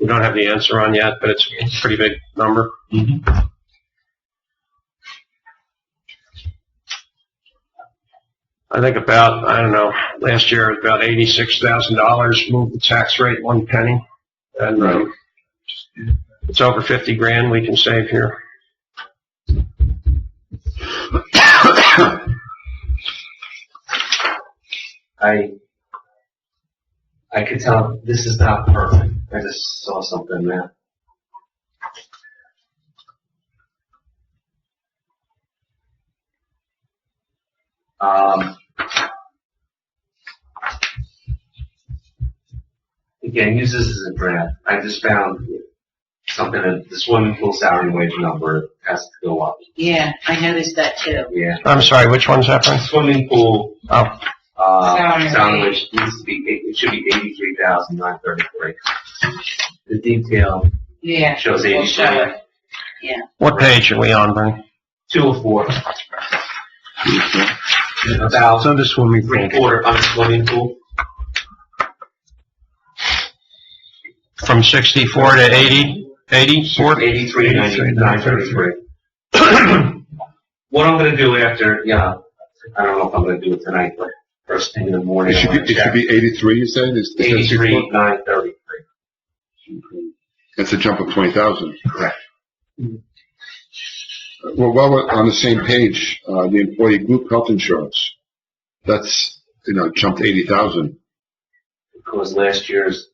we don't have the answer on yet, but it's a pretty big number. I think about, I don't know, last year it was about $86,000, moved the tax rate 1 penny. And it's over 50 grand we can save here. I could tell this is not perfect. I just saw something there. Again, use this as a draft. I just found something that the swimming pool salary wage number has to go up. yeah, I noticed that too. Yeah. I'm sorry, which one's that, Frank? Swimming pool, Oh, salary wage needs to be, it should be 83,933. The detail Yeah. shows we'll show 83. it. Yeah. what page are we on, Bernie? 204. It's About under swimming pool. 3/4 on the swimming pool. From 64 to 80? 84? 83,933. What I'm gonna do after, I don't know if I'm gonna do it tonight, but first thing in the morning. It should be 83, you said? Is that 83,933. That's a jump of 20,000. Correct. Well, while we're on the same page, the employee group health insurance, that's, jumped 80,000. Because last year's,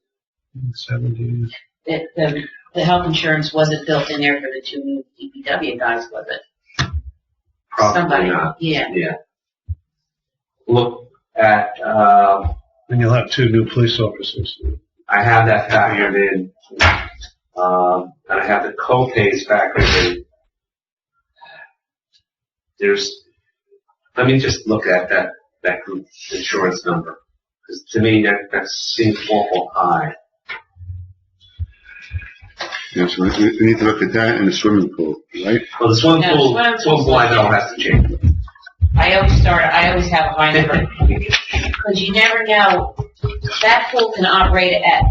70. The health insurance wasn't built in there for the two new DPW guys, was it? probably Somebody, not. yeah. Yeah. Look at, And you'll have 2 new police officers. I have that factored in, and I have the co-pays factored in. Let me just look at that group insurance number, because to me, that seems awful high. Yeah, so we need to look at that and the swimming pool, right? Well, the swimming No, pool, swimming pool. I know has to change. I always have a high number, because you never know, that pool can operate at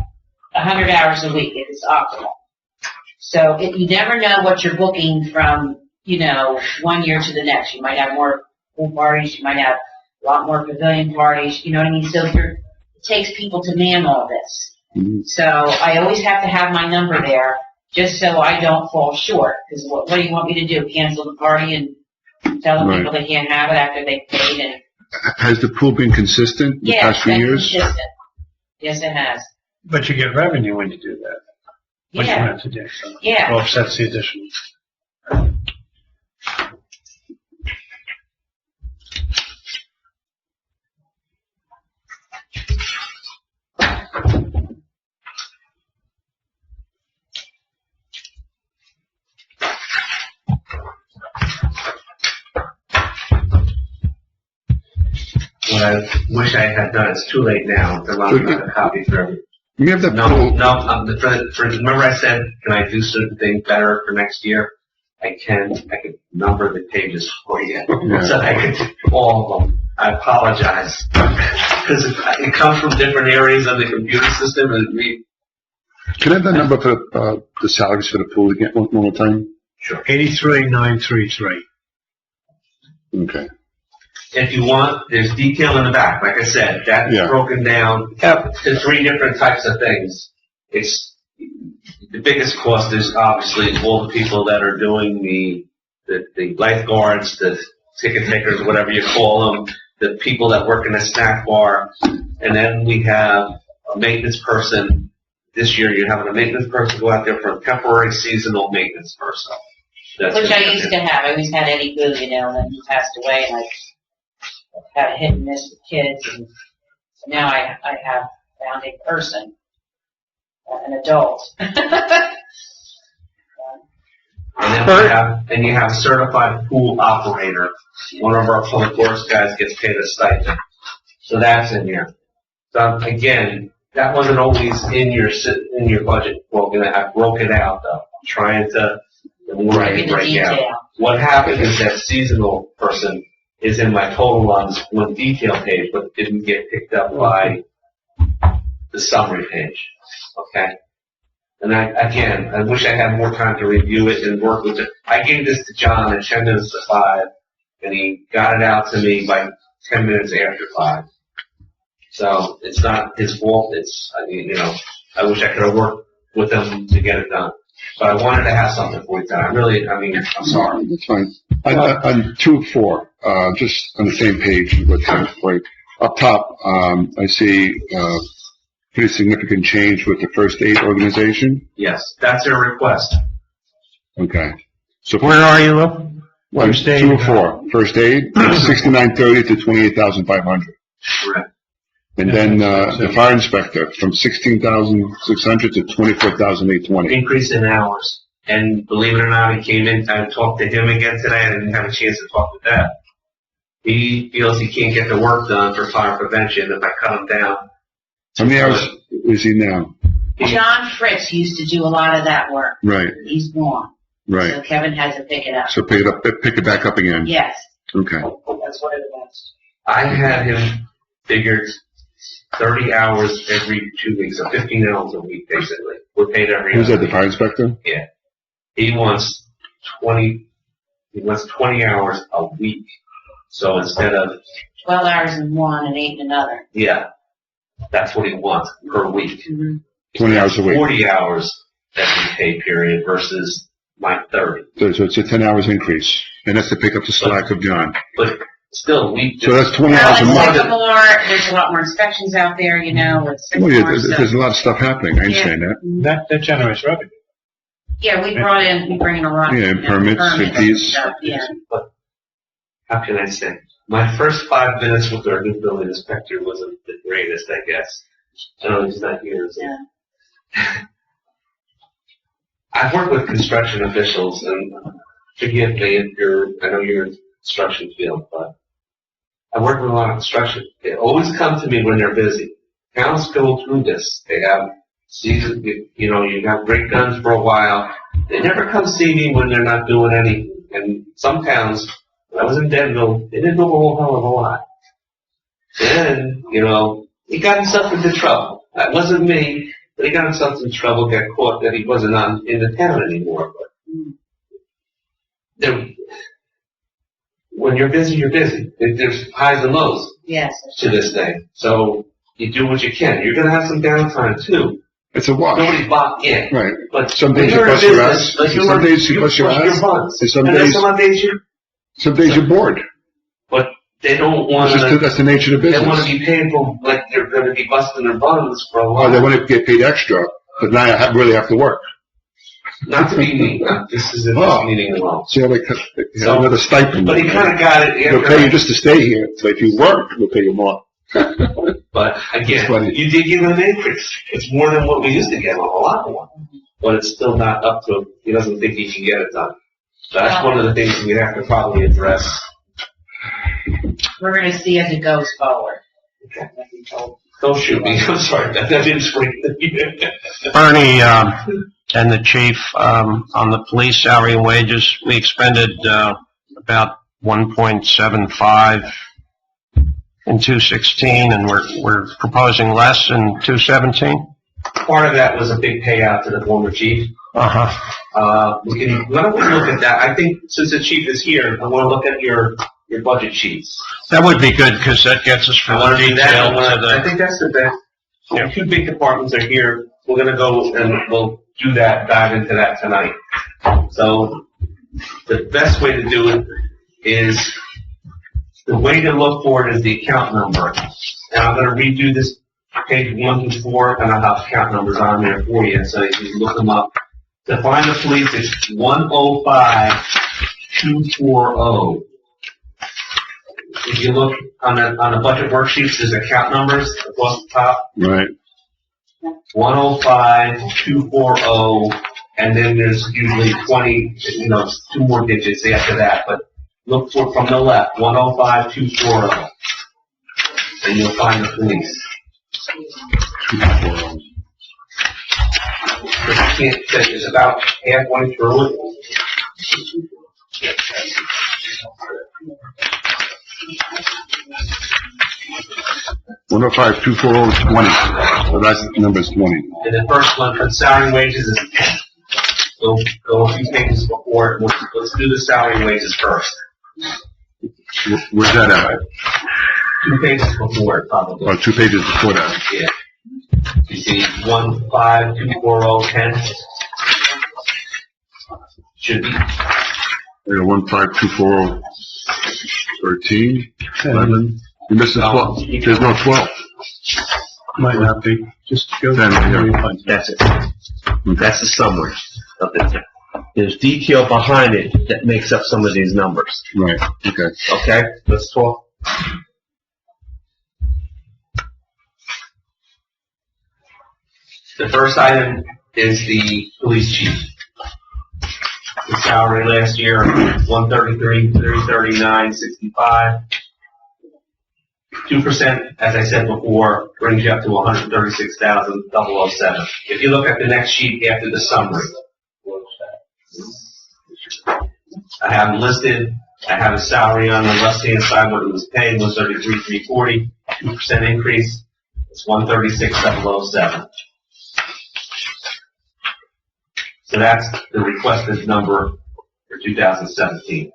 100 hours a week if it's optimal. So you never know what you're booking from, 1 year to the next. You might have more pool parties, you might have a lot more pavilion parties, you know what I mean? So it takes people to man all this. Mhm. So I always have to have my number there, just so I don't fall short, because what do you want me to do, cancel the party and tell the Right. people they can't have it after they paid? And Has the pool been consistent the yeah, past few that's years? consistent. Yes, it has. But you get revenue when you do that. What you Yeah, have to do. So yeah. offsets the additional. What I wish I had done, it's too late now, to run another copy for everyone. You have that No, pool, remember I said, can I do certain things better for next year? I can number the pages for you, Yeah. so I can do all of them. I apologize. Because it comes from different areas of the computer system, and can I have that number for the salaries for the pool again, one more time? sure. 83,933. Okay. If you want, there's detail in the back, like I said, that's Yeah. broken down to 3 different types of things. It's, the biggest cost is obviously all the people that are doing the lifeguards, the ticket takers, whatever you call them, the people that work in the snack bar, and then we have a maintenance person this year you're having a maintenance person go out there for a temporary seasonal maintenance person. That's Which what I you're used doing. to have. I always had Eddie Boo, and then he passed away, and I had a hit and miss with kids, and now I have found a person, an adult. And you have a certified pool operator. One of our public works guys gets paid a stipend. So that's in here. So again, that wasn't always in your budget. I broke it out though. I'm trying to Right, the break out. detail. What happened is that seasonal person is in my total on one detail page, but didn't get picked up by the summary page. Okay? And I wish I had more time to review it and work with it. I gave this to John at 10 minutes to 5, and he got it out to me by 10 minutes after 5. So it's not his fault. I wish I could have worked with him to get it done. But I wanted to have something for you tonight. I'm sorry. That's fine. On 2-4, just on the same page, with up top, I see, pretty significant change with the first aid organization. Yes, that's their request. Okay. So Where are you, Lou? First aid. 2-4, first aid, 6930 to 28,500. Correct. And then, the fire inspector from 16,600 to 24,820. Increase in hours. And believe it or not, he came in, I talked to him again today, I didn't have a chance to talk with that. He feels he can't get the work done for fire prevention if I cut him down. How many hours is he now? John Fritz used to do a lot of that work. Right, He's gone. right. So Kevin has to pick it up. So pick it back up again. Yes, Okay. that's what it was. I had him figured 30 hours every 2 weeks, so 15 hours a week, basically. We're paid every Who's hour. that, the fire inspector? Yeah. He wants 20 hours a week. So instead of, 12 hours in one and 8 in another. yeah, that's what he wants per week. 20 hours a week. 40 hours every pay period versus my 30. So it's a 10 hours increase. And that's to pick up the slack of John. But still, we So that's 20 Well, hours a it's month. Sycamore, there's a lot more inspections out there, with Well, yeah, Sycamore there's stuff. a lot of stuff happening. I understand that. That generates revenue. Yeah, we bring in a lot. Yeah, permits and fees. stuff, yeah. how can I say? My first 5 minutes with our new building inspector wasn't the greatest, I guess. I know he's not here. So. Yeah. I've worked with construction officials, and forgive me if I know you're in the construction field, but I work with a lot of construction. They always come to me when they're busy. Towns go through this. They have season, you have great guns for a while. They never come see me when they're not doing anything. And some towns, when I was in Denville, they didn't do a whole hell of a lot. Then, he got himself into trouble. That wasn't me, but he got himself into trouble, got caught that he wasn't in the town anymore. But when you're busy, you're busy. There's highs and lows Yes. to this day. So you do what you can. You're going to have some downtime too. It's a wash. Nobody's bought in. Right. But Some when days you you're in bust your business, ass. like Some days you bust your ass. buns. And some And then days, some other days some days you're bored. they don't want It's just, to. that's the nature of the They want to business. be paid for like they're going to be busting their buns for a Oh, while. they want to get paid extra, but now I really have to work. Not to be mean. This isn't Oh. meaning at all. So you have another stipend. But he kind of got it. They'll pay you just to stay here. So if you work, we'll pay you more. But It's again, funny. you did give him an increase. It's more than what we used to get, a lot more. But it's still not up to him. He doesn't think he can get it done. So that's one of the things we have to probably address. We're going to see as it goes forward. Okay. Don't shoot me. I'm sorry. That didn't scream. Bernie, and the chief, on the police salary and wages, we expended, about 1.75 in 216, and we're proposing less in 217? Part of that was a big payout to the former chief. Uh-huh. Why don't we look at that? I think since the chief is here, I want to look at your budget sheets. That would be good, because that gets us from the detail to I the, think that's the best. Yeah. The two big departments are here. We're going to go and we'll do that, dive into that tonight. So the best way to do it is, the way to look for it is the account number. And I'm going to redo this page 1 through 4, and I have account numbers on there for you, so you can look them up. To find the police, it's 105-240. If you look on the budget worksheets, there's account numbers across the top. Right. 105-240, and then there's usually 20, 2 more digits after that, but look for from the left, 105-240, and you'll find the police. But you can't say it's about halfway through it. 105-240 is 20. So that's number's 20. And the first one for salary and wages is 10. Go a few pages before it. Let's do the salary and wages first. Where's that at? 2 pages before it, probably. Oh, 2 pages before that. Yeah. You see 1524010. Should be. 15240 13 11. You're missing 12. There's no 12. Might not be. Just go. Then, yeah. That's it. That's the summary of it. There's detail behind it that makes up some of these numbers. Right. Okay. Okay? Let's talk. The first item is the police chief. The salary last year, 133, 339, 65. 2%, as I said before, brings you up to 136,007. If you look at the next sheet after the summary, I have listed, I have a salary on the left-hand side, what it was paid was 33,340, 2% increase, it's 136,707. So that's the requested number for 2017.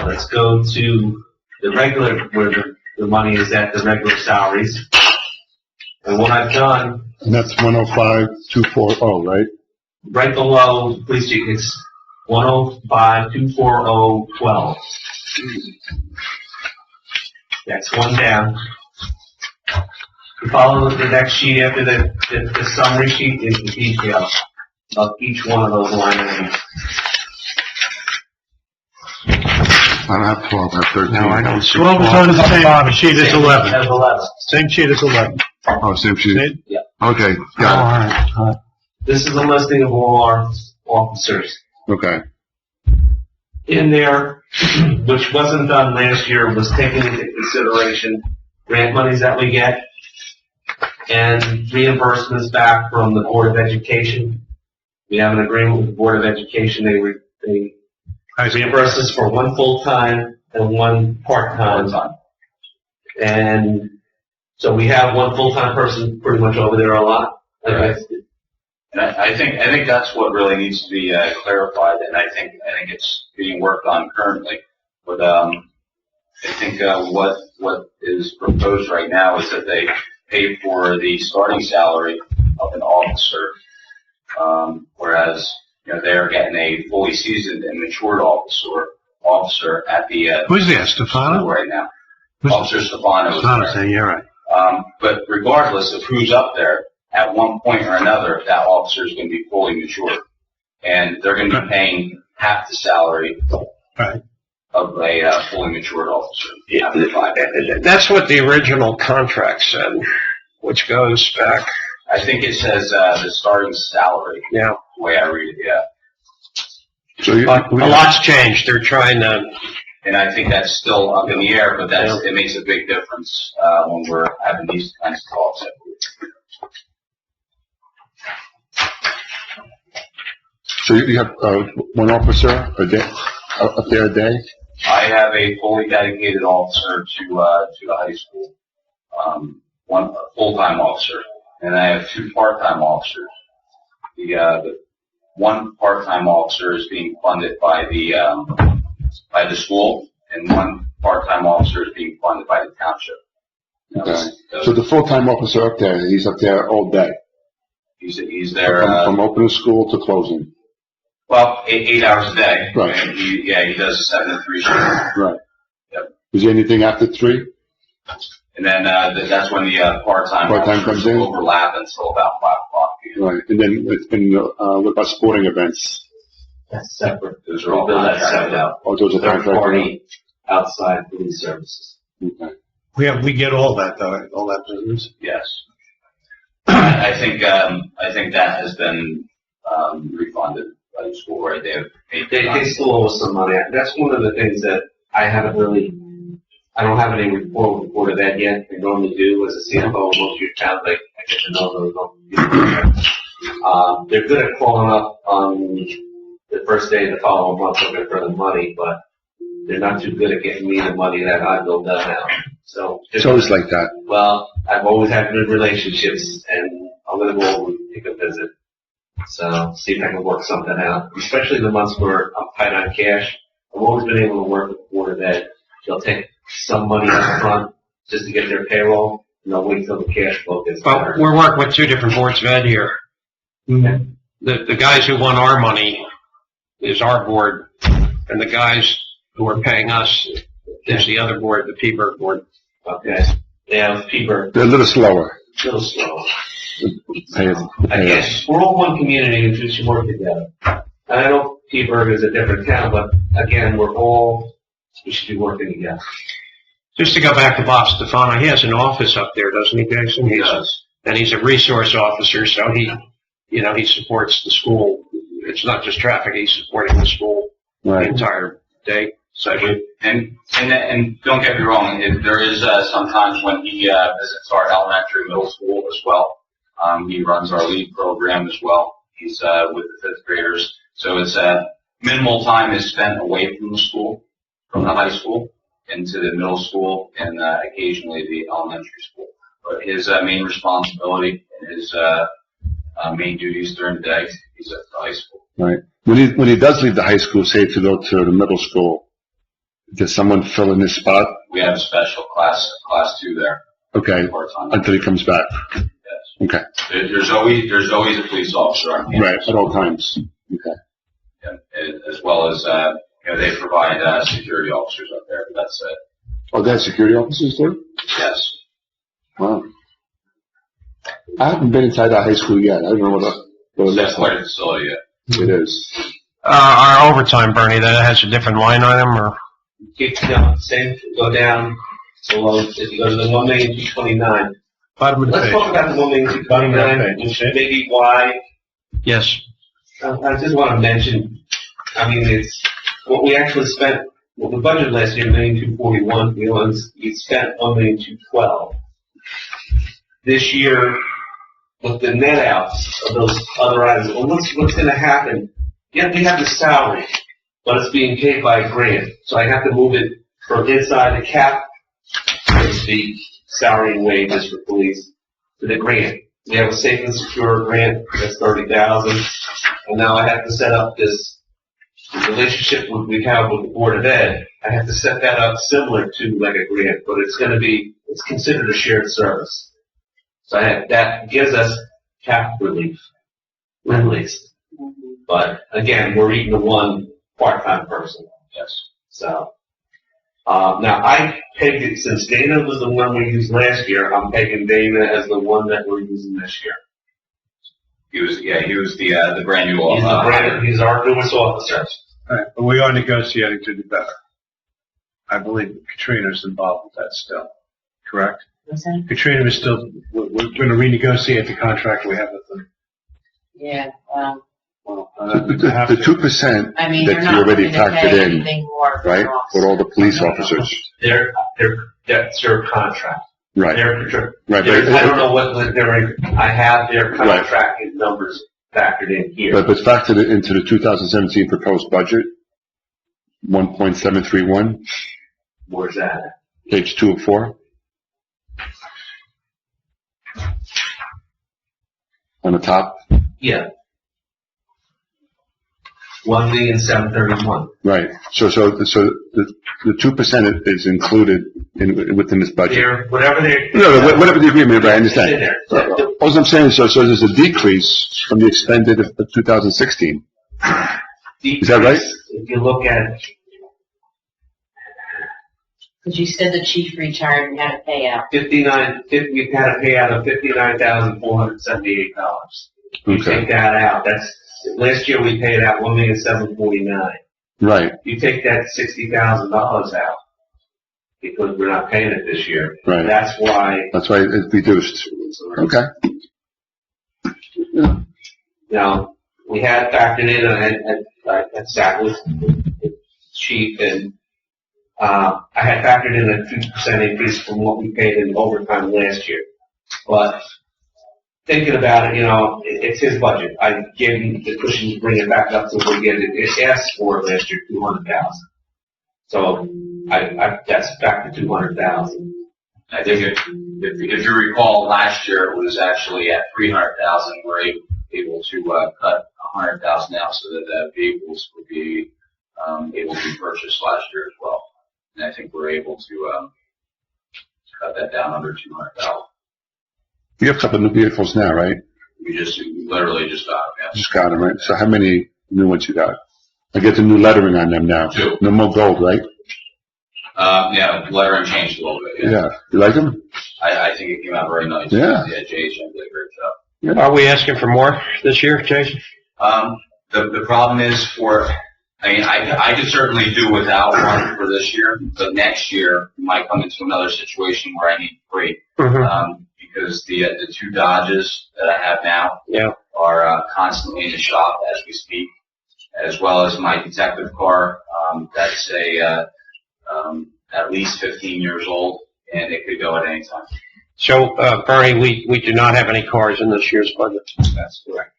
Let's go to the regular, where the money is at, the regular salaries. And what I've done, And that's 105-240, right? right below police chief, it's 105-240-12. That's one down. You follow the next sheet after the summary sheet is the detail of each one of those line items. I don't have 12, I have 13. No, I don't. 12 is under the same sheet as 11. That's 11. Same sheet as 11. Oh, same sheet? See? Yeah. Okay, All got right. All right. This is a listing of all our officers. it. Okay. In there, which wasn't done last year, was taking into consideration grant monies that we get and reimbursements back from the Board of Education. We have an agreement with the Board of Education. They reimburse us for 1 full-time and 1 part-time. And so we have 1 full-time person pretty much over there a lot. Right. And I think that's what really needs to be clarified, and I think it's being worked on currently. But I think what is proposed right now is that they pay for the starting salary of an officer, whereas they're getting a fully seasoned and matured officer at the Who's there, Stefano? right now. Who's Officer Stefano is Stefano there. saying, you're right. But regardless of who's up there, at one point or another, that officer is going to be fully mature, and they're going to be paying half the salary Right. of a fully matured officer. After 5 years. That's what the original contract said, which goes back, I think it says the starting salary. yeah. The way I read it, yeah. So you, But a lot's changed. They're trying to, And I think that's still up in the air, but it makes a big difference when we're having these kinds of talks. so you have 1 officer a day, up there a day? I have a fully dedicated officer to the high school, 1 full-time officer, and I have 2 part-time officers. The 1 part-time officer is being funded by the school, and 1 part-time officer is being funded by the township. Okay. So the full-time officer up there, he's up there all day? He's there, From opening school to closing? well, 8 hours a day. Right. And he does a 7 to 3 shift. Right. Is there anything after 3? And then, that's when the, part-time Part-time officers comes in? overlap until about 5 o'clock. Right, and then, what about sporting events? That's separate. Those are all We bill that contracted separate. out. Oh, those are Third contracted? party outside police services. Okay. We get all that, though, all that business. Yes. I think that has been, refunded by the school, right? They still owe us some money. That's one of the things that I haven't really, I don't have any report with the Board of Ed yet. They normally do as a CFO of most of your towns, I get to know those. They're good at calling up on the first day of the following month looking for the money, but they're not too good at getting me the money that I billed them out. So. It's always like that. Well, I've always had good relationships, and I'm gonna go over and take a visit. So, see if I can work something out, especially the months where I'm tight on cash. I've always been able to work with the Board of Ed. They'll take some money up front just to get their payroll, and they'll wait till the cash flow gets Well, better. we're working with 2 different boards of ed here. The guys who want our money is our board, and the guys who are paying us is the other board, the P-Bird board. Okay. Yeah, P-Bird, They're a little slower. a little slow. Pay us. We're all one community and we should work together. And I know P-Bird is a different town, but again, we should be working together. Just to go back to Bob Stefano, he has an office up there, doesn't he, Jason? He does. And he's a resource officer, so he supports the school. It's not just traffic, he's supporting the school the Right. entire day. So And don't get me wrong, there is, sometimes when he, visits our elementary, middle school as well. He runs our lead program as well. He's, with the 5th graders. So it's, minimal time is spent away from the school, from the high school into the middle school and, occasionally the elementary school. But his, main responsibility and his, main duties during the day, he's at the high school. Right. When he does leave the high school, say to go to the middle school, does someone fill in his spot? We have a special class 2 there. Okay, Part-time. until he comes back. Yes. Okay, There's always a police officer on campus. right, at all times. Okay. Yeah, as well as, they provide, security officers up there, but that's it. Oh, they have security officers there? Yes. Wow. I haven't been inside that high school yet. I don't know what it That's looks quite a like. facility, yeah. It is. our overtime, Bernie, that has a different line item, or? Keep down, same, go down below, if you go to the 1,229,000. Bottom of the Let's page. talk about the 1,229,000, Bottom of that page. which may be why, Yes. I just want to mention, I mean, it's, what we actually spent, what we budgeted last year, 1,241,000, we spent 1,212,000. This year, with the net outs of those other items, well, what's going to happen? Yeah, we have the salary, but it's being paid by a grant, so I have to move it from inside the cap, so to speak, salary and wages for police, to the grant. We have a safe and secure grant, that's 30,000, and now I have to set up this relationship we have with the Board of Ed. I have to set that up similar to like a grant, but it's considered a shared service. So that gives us cap relief, at least. But again, we're eating the one part-time person. Yes. So, now I pegged it, since Dana was the one we used last year, I'm pegging Dana as the one that we're using this year. He was the brand new, He's our newest officer. All right, but we are negotiating to do better. I believe Katrina's involved with that still, correct? What's that? Katrina is still, we're going to renegotiate the contract we have with them. Yeah, Well, The 2% I mean, that you're you not already going to factored pay in, anything more. for right, an with all the officer. police officers. That's their contract. Right, right. I don't know what I have their contract and numbers factored in here. But factored into the 2017 proposed budget, 1.731, Where's that? page 2 of 4. On the top, Yeah. 1,731,000. right. So the 2% is included within this budget. Whatever they're. No, whatever the agreement, right, I It's in understand. there. All I'm saying is, so there's a decrease from the expended of 2016. Is that right? If you look at, Because you said the chief retired and had a payout. we had a payout of $59,478. You Okay. take that out, last year we paid out $1,749,000. Right, You take that $60,000 out, because we're not paying it this year. right. That's why, That's why it's reduced. Okay. now, we had factored in, and I sat with the chief, and I had factored in a 2% increase from what we paid in overtime last year. But thinking about it, it's his budget. I gave him the cushion to bring it back up to what we get. It asked for last year, $200,000. So that's back to $200,000. I think if you recall, last year it was actually at 300,000. We're able to cut 100,000 out so that vehicles would be able to be purchased last year as well. And I think we're able to cut that down under 200,000. You have a couple of new vehicles now, right? We literally just got them. Just got them, right? So how many new ones you got? I get the new lettering on them now. 2. No more gold, right? Yeah, lettering changed a little bit. Yeah. You like them? I think it came out very nice. Yeah. Yeah, Jay's done a great job. Are we asking for more this year, Jason? The problem is I could certainly do without one for this year, but next year we might come into another situation where I need 3. Because the 2 Dodges that I have now are constantly in the shop as we speak, as well as my detective car that's at least 15 years old, and it could go at any time. So, Bernie, we do not have any cars in this year's budget. That's correct.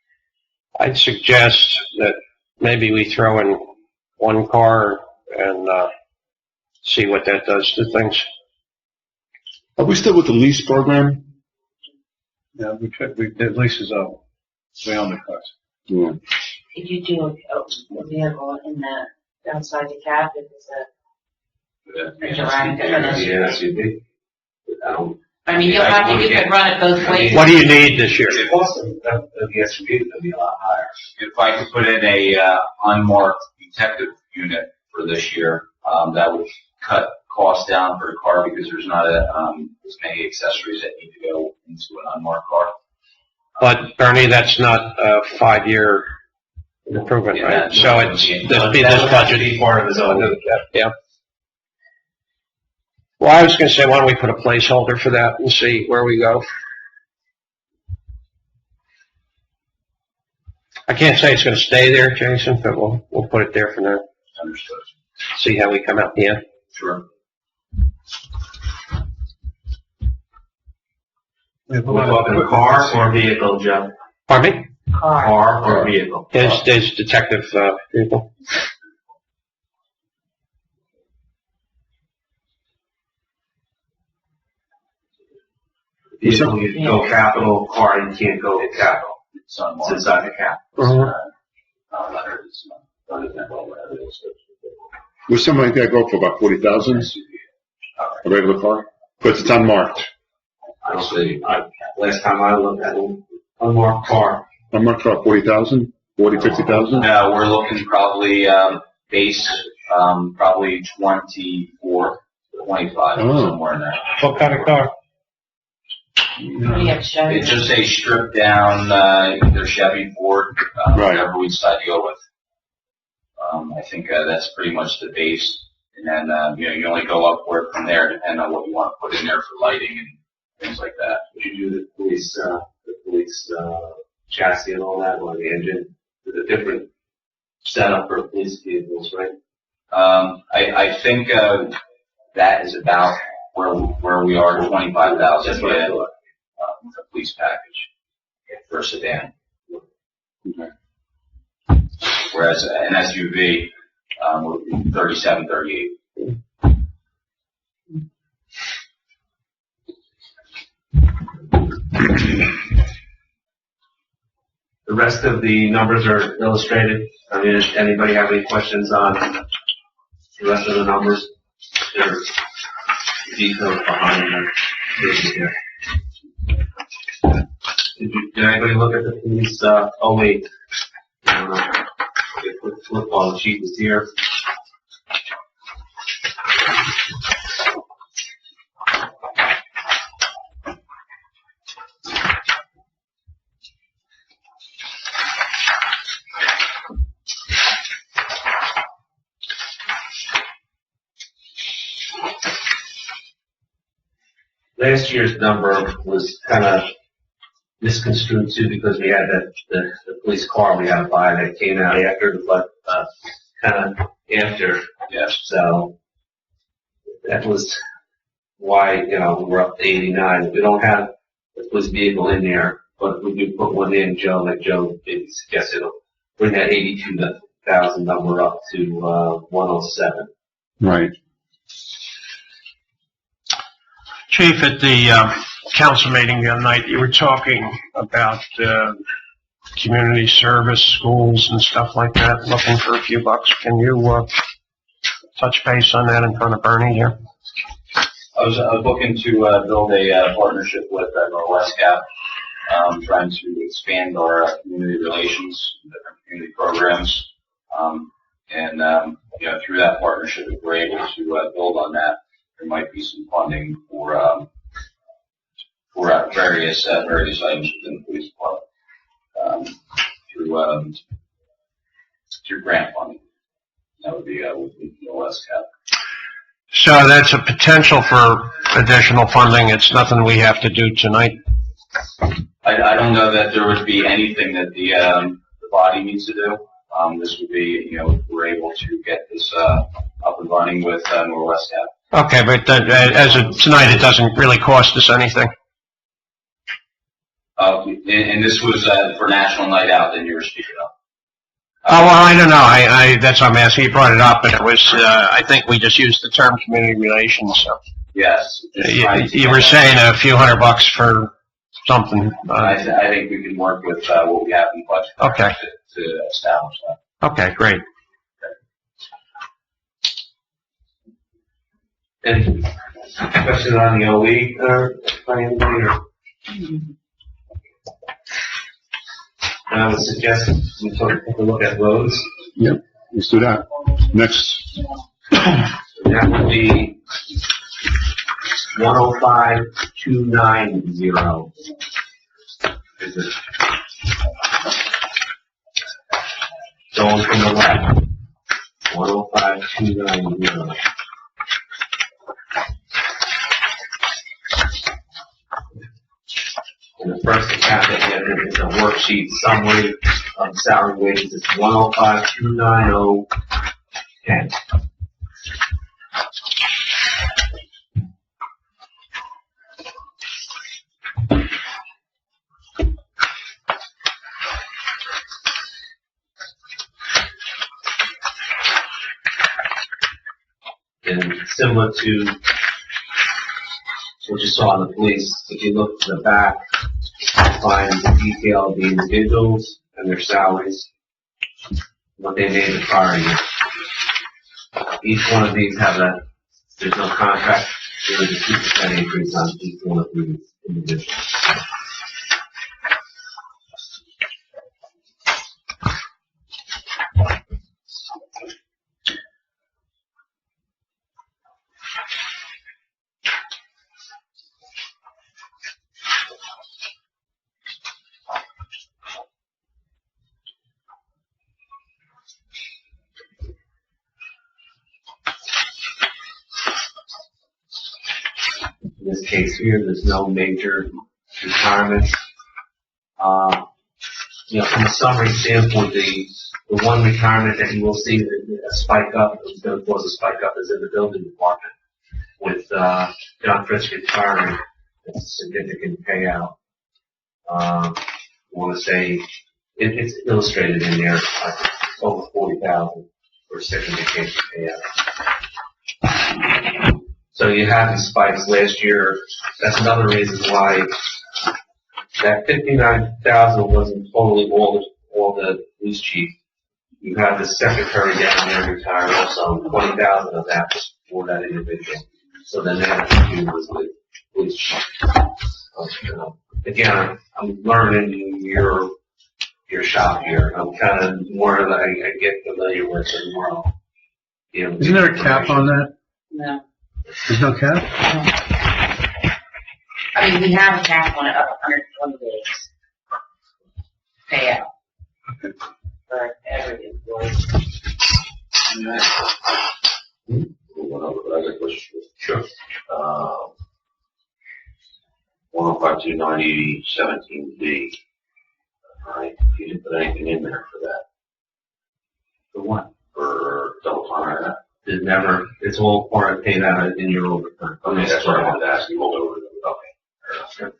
I'd suggest that maybe we throw in 1 car and see what that does to things. Are we still with the lease program? Yeah, the lease is over. We own the cars. Yeah. Did you do a vehicle in the, outside the cab, if it's Yeah, SUV. I mean, you could run it both ways. What do you need this year? The cost of the SUV is going to be a lot higher. If I could put in a unmarked detective unit for this year, that would cut costs down for the car because there's not as many accessories that need to go into an unmarked car. But Bernie, that's not a 5-year improvement, Yeah, right? So it's this That would have to budget. be part of his own. Yeah. Well, I was going to say, why don't we put a placeholder for that and see where we go? I can't say it's going to stay there, Jason, but we'll put it there for now. Understood. See how we come out. Yeah. Sure. We're talking car or vehicle, Joe? Pardon me? Car or vehicle? There's detective vehicle. Vehicle, you can go capital, car, you can't go capital. It's It's unmarked. inside the cap. Letters, whatever it is. Would something like that go for about 40,000? A regular car? But it's unmarked. Honestly, last time I looked at an unmarked car, Unmarked car, 40,000? 40, 50,000? No, we're looking probably base, probably 24, 25, Oh. somewhere in there. What kind of car? What do you have to show? It's just a stripped down, either Chevy, Ford, Right. whatever we decide to go with. I think that's pretty much the base, and then you only go upward from there, depending on what you want to put in there for lighting and things like that. would you do the police chassis and all that, or the engine, with a different setup for police vehicles, right? I think that is about where we are, 25,000. That's what I thought. With a police package for a sedan. Okay. Whereas an SUV would be 37, 38. The rest of the numbers are illustrated. I mean, does anybody have any questions on the rest of the numbers? There's details behind them. Did anybody look at the police, oh wait. Football sheet is here. last year's number was kind of misconstrued too, because we had the police car we had to buy that came out after, but, kind of after. Yes. So that was why, we're up to 89. We don't have the police vehicle in there, but we do put one in, like Joe maybe suggested, it'll bring that 82,000 number up to, 107. Right. Chief, at the council meeting the other night, you were talking about community service, schools and stuff like that, looking for a few bucks. Can you touch base on that in front of Bernie here? I was looking to build a partnership with Northwest Cap, trying to expand our community relations, different community programs, and through that partnership, if we're able to build on that, there might be some funding for various items within the police department through grant funding. That would be Northwest Cap. So that's a potential for additional funding. It's nothing we have to do tonight. I don't know that there would be anything that the body needs to do. This would be, if we're able to get this up and running with Northwest Cap. Okay, but as of tonight, it doesn't really cost us anything. And this was for National Night Out that you were speaking of. Oh, well, I don't know. That's what I'm asking. You brought it up, and it was, I think we just used the term community relations. So. Yes. You were saying a few $100 for something. I think we can work with what we have in budget Okay. to establish that. Okay, great. Any questions on the OE or by anybody? I would suggest we take a look at roads. Yep. Let's do that. Next. That would be 105,290. Is it? Going from the left. 105,290. And the first account that we have is a worksheet summary of salary wages. It's 105,290.10. And similar to what you saw in the police, if you look to the back, you'll find the detail of the individuals and their salaries, what they made the prior year. Each one of these there's no contract, there is a 2% increase on each one of these individuals. In this case here, there's no major retirements. From a summary standpoint, the one retirement that you will see a spike up, it's going to cause a spike up, is in the building department. With John Fritz retiring, it's a significant payout. I want to say it's illustrated in there, over 40,000 for second vacation payout. So you have these spikes last year. That's another reason why that 59,000 wasn't totally all the police chief. You have the secretary down there retired also. 20,000 of that was for that individual. So then they have to do was the police chief. Again, I'm learning your shop here. I'm kind of more of I get familiar with it more. Isn't there a cap on that? No. There's no cap? I mean, we have a cap on it up 120 days. Payout. For every employee. One other question. Sure. 1052-980-17B. All right, you didn't put anything in there for that. For what? For double time, right? It never, it's all part of paid out in your overtime. Okay, that's what I wanted to ask you. Hold over. Okay. Fair enough.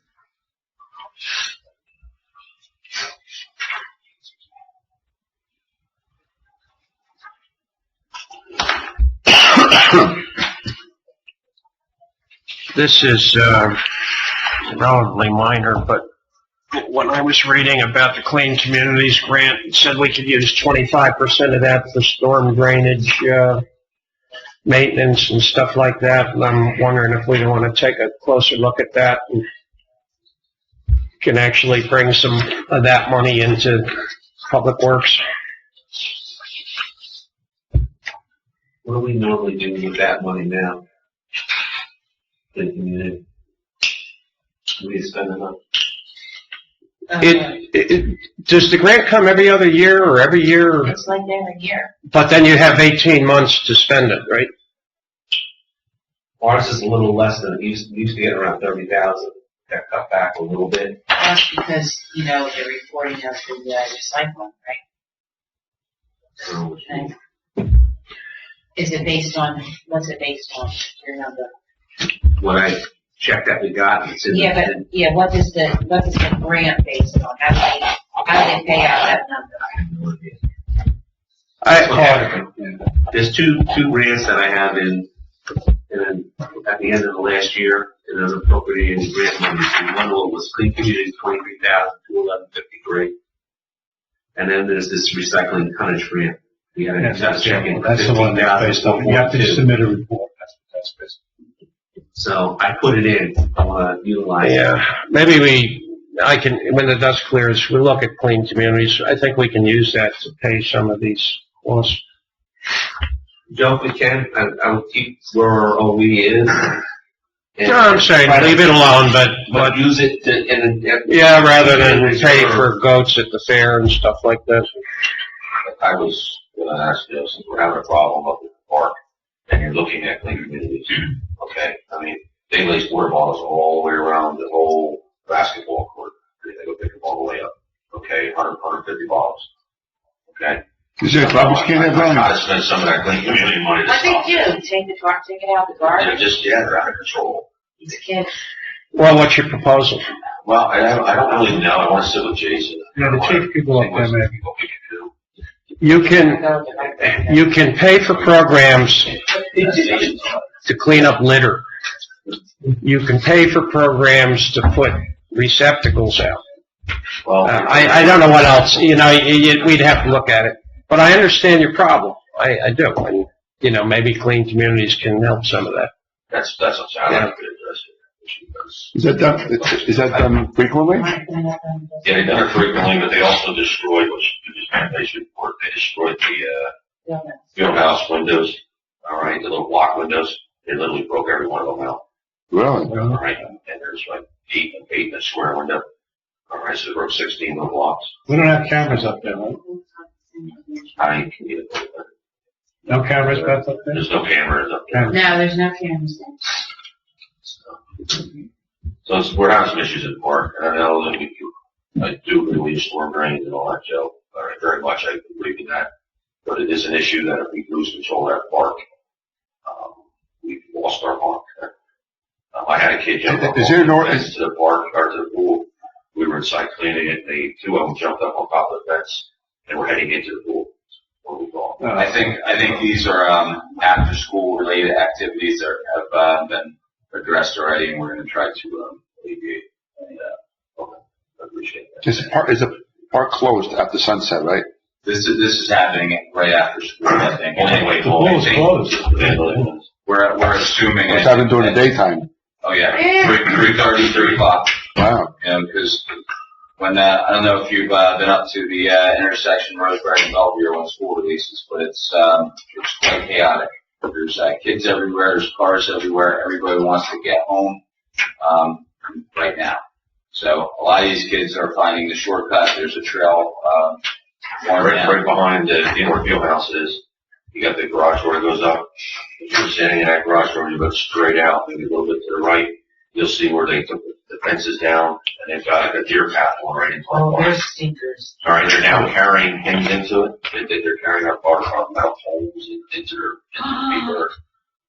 This is relatively minor, but when I was reading about the Clean Communities grant, it said we could use 25% of that for storm drainage, maintenance and stuff like that. And I'm wondering if we want to take a closer look at that and can actually bring some of that money into Public Works. What do we normally do with that money now? The community. What do you spend it on? Does the grant come every other year or every year? It's like every year. But then you have 18 months to spend it, right? Ours is a little less than, it used to get around 30,000. Got cut back a little bit. That's because, you know, the reporting of the recycling, right? And is it based on, what's it based on? Your number? When I checked that we got, it's in Yeah, but, yeah, what is the grant based on? How do they pay out that number? There's two grants that I have in, and at the end of the last year, and then appropriated grant money. One was Clean Communities, $23,211.53, and then there's this recycling tonnage grant. We had to check in. That's the one that's based on, you have to submit a report. That's based. So I put it in. I want to utilize it. Yeah, maybe when the dust clears, we look at Clean Communities. I think we can use that to pay some of these costs. Joe, if we can, I would keep where our OE is. And No, I'm saying leave it alone, but use it to, yeah, rather than pay for goats at the fair and stuff like that. I was going to ask you, since we're having a problem up at the park, and you're looking at Clean Communities, okay? I mean, they lace water bottles all the way around the whole basketball court. They go pick them all the way up, okay? 150 bottles, okay? Is there a garbage can there, I Brian? gotta spend some of that Clean Community money to What they stop. do, take it out the And garbage. they're out of control. It's a kid. Well, what's your proposal? Well, I don't really know. I want to sit with Jason. Yeah, the chief could go up there, maybe. What we can do. You can pay for programs to clean up litter. You can pay for programs to put receptacles out. Well, I don't know what else, you know, we'd have to look at it. But I understand your problem. I do. And, you know, maybe Clean Communities can help some of that. that's something I'd like to address. Is that done frequently? Yeah, they've done it frequently, but they also destroyed, which they should report, they destroyed the, field house windows, all right, the little block windows. They literally broke every one of them out, Really? all right? And there's like eight in a square window. All right, so they broke 16 little blocks. We don't have cameras up there, right? I can get it. No cameras, Beth, up there? There's no cameras up there. No, there's no cameras there. So we're having some issues in the park, and I know that I do agree with storm drains and all that, Joe. All right, very much, I agree with that. But it is an issue that if we lose control of that park, we've lost our park. I had a kid jump up Is there an to the park, or to the pool. We were inside cleaning it, and two of them jumped up on top of the fence, and were heading into the pool. What we thought. I think these are, after-school related activities that have, been addressed already, and we're gonna try to, alleviate. And, okay, I appreciate that. Is the park closed after sunset, right? This is happening right after school, I think. Anyway, The pool is closed. we're assuming. What's happening during the daytime? Oh, yeah, 3:30, 3 o'clock, Wow. you know, because when, I don't know if you've, been up to the, intersection Roseberry and Bellevue when school releases, but it's quite chaotic. There's, kids everywhere, there's cars everywhere, everybody wants to get home, right now. So a lot of these kids are finding the shortcut. There's a trail, right behind the indoor field house is. You got the garage door that goes up. If you're standing in that garage door, you go straight out, maybe a little bit to the right. you'll see where they took the fences down, and they've got a deer path going right into our Oh, park. there's stinkers. All right, they're now carrying things into it. They're carrying our park, our metal poles into their beaver.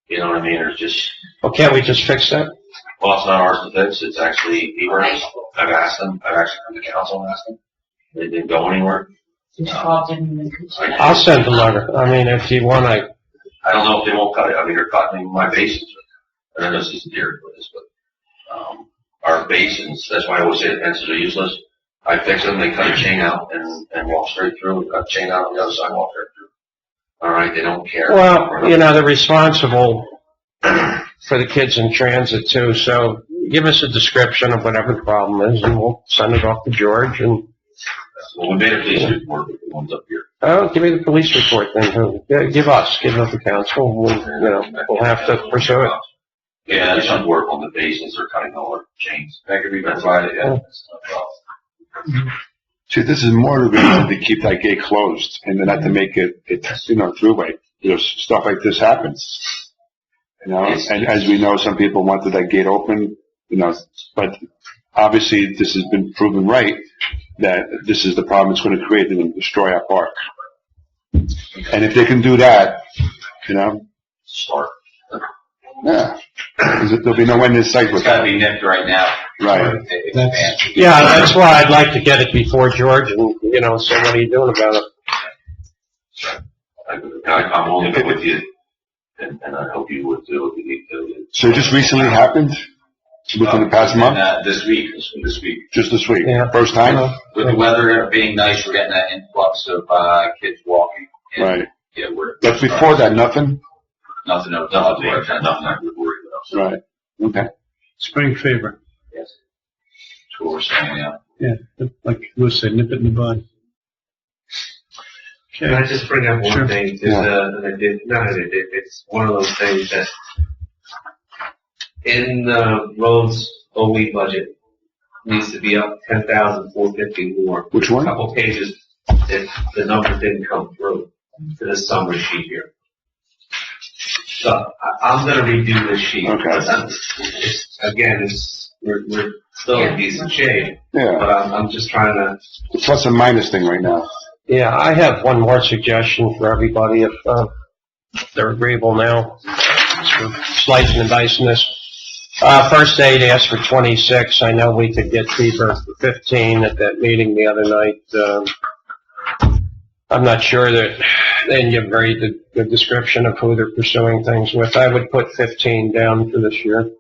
You know what I mean? There's just, Well, can't we just fix that? well, it's not ours to fix. It's actually beavers. I've asked them. I've actually come to council and asked them. They didn't go anywhere. Just called him and continued. I'll send a letter. I mean, if you want, I don't know if they won't cut it. I mean, they're cutting my basins. I don't know if it's deer for this, but, our basins, that's why I always say the fences are useless. I fix them, they cut a chain out and walk straight through, and cut a chain out on the other side, walk right through. All right, they don't care. well, you know, they're responsible for the kids in transit too, so give us a description of whatever the problem is, and we'll send it off to George, and, Well, we made a police report with the ones up here. oh, give me the police report then, too. Yeah, give it the council, we'll have to pursue it. Yeah, there's some work on the basins, they're cutting all our chains. That could be provided, yeah. That's no problem. See, this is more of a reason to keep that gate closed and not to make it, throughway. Stuff like this happens. And as we know, some people wanted that gate open, but obviously this has been proven right that this is the problem it's going to create and destroy our park. And if they can do that, Start. yeah, there'll be no end in sight It's with gotta that. be nipped right now. Right. Expansion. Yeah, that's why I'd like to get it before George, and, say, what are you doing about it? I'm only good with you, and I hope you would do what you need to. So it just recently happened within the past month? This week. Just this week? Yeah. First time? With the weather being nice, we're getting that influx of, kids walking. And, Right. Yeah, But before that, nothing? Nothing I would worry about. Right. Okay. Spring fever. Yes. That's what we're saying now. Yeah, like Lou said, nip it in the bud. Can I Okay, just bring up one Sure. thing? It's one of those things that in the roads OE budget needs to be up 10,450 more. Which A one? couple pages if the number didn't come through to the summary sheet here. So I'm gonna redo this sheet. Okay. We're still in decent shape, Yeah. but I'm just trying to. The plus and minus thing right now. Yeah, I have one more suggestion for everybody, if they're agreeable now. For slicing and dicing this. First aid asked for 26. I know we could get cheaper for 15 at that meeting the other night. I'm not sure that they didn't give very good description of who they're pursuing things with. I would put 15 down for this year.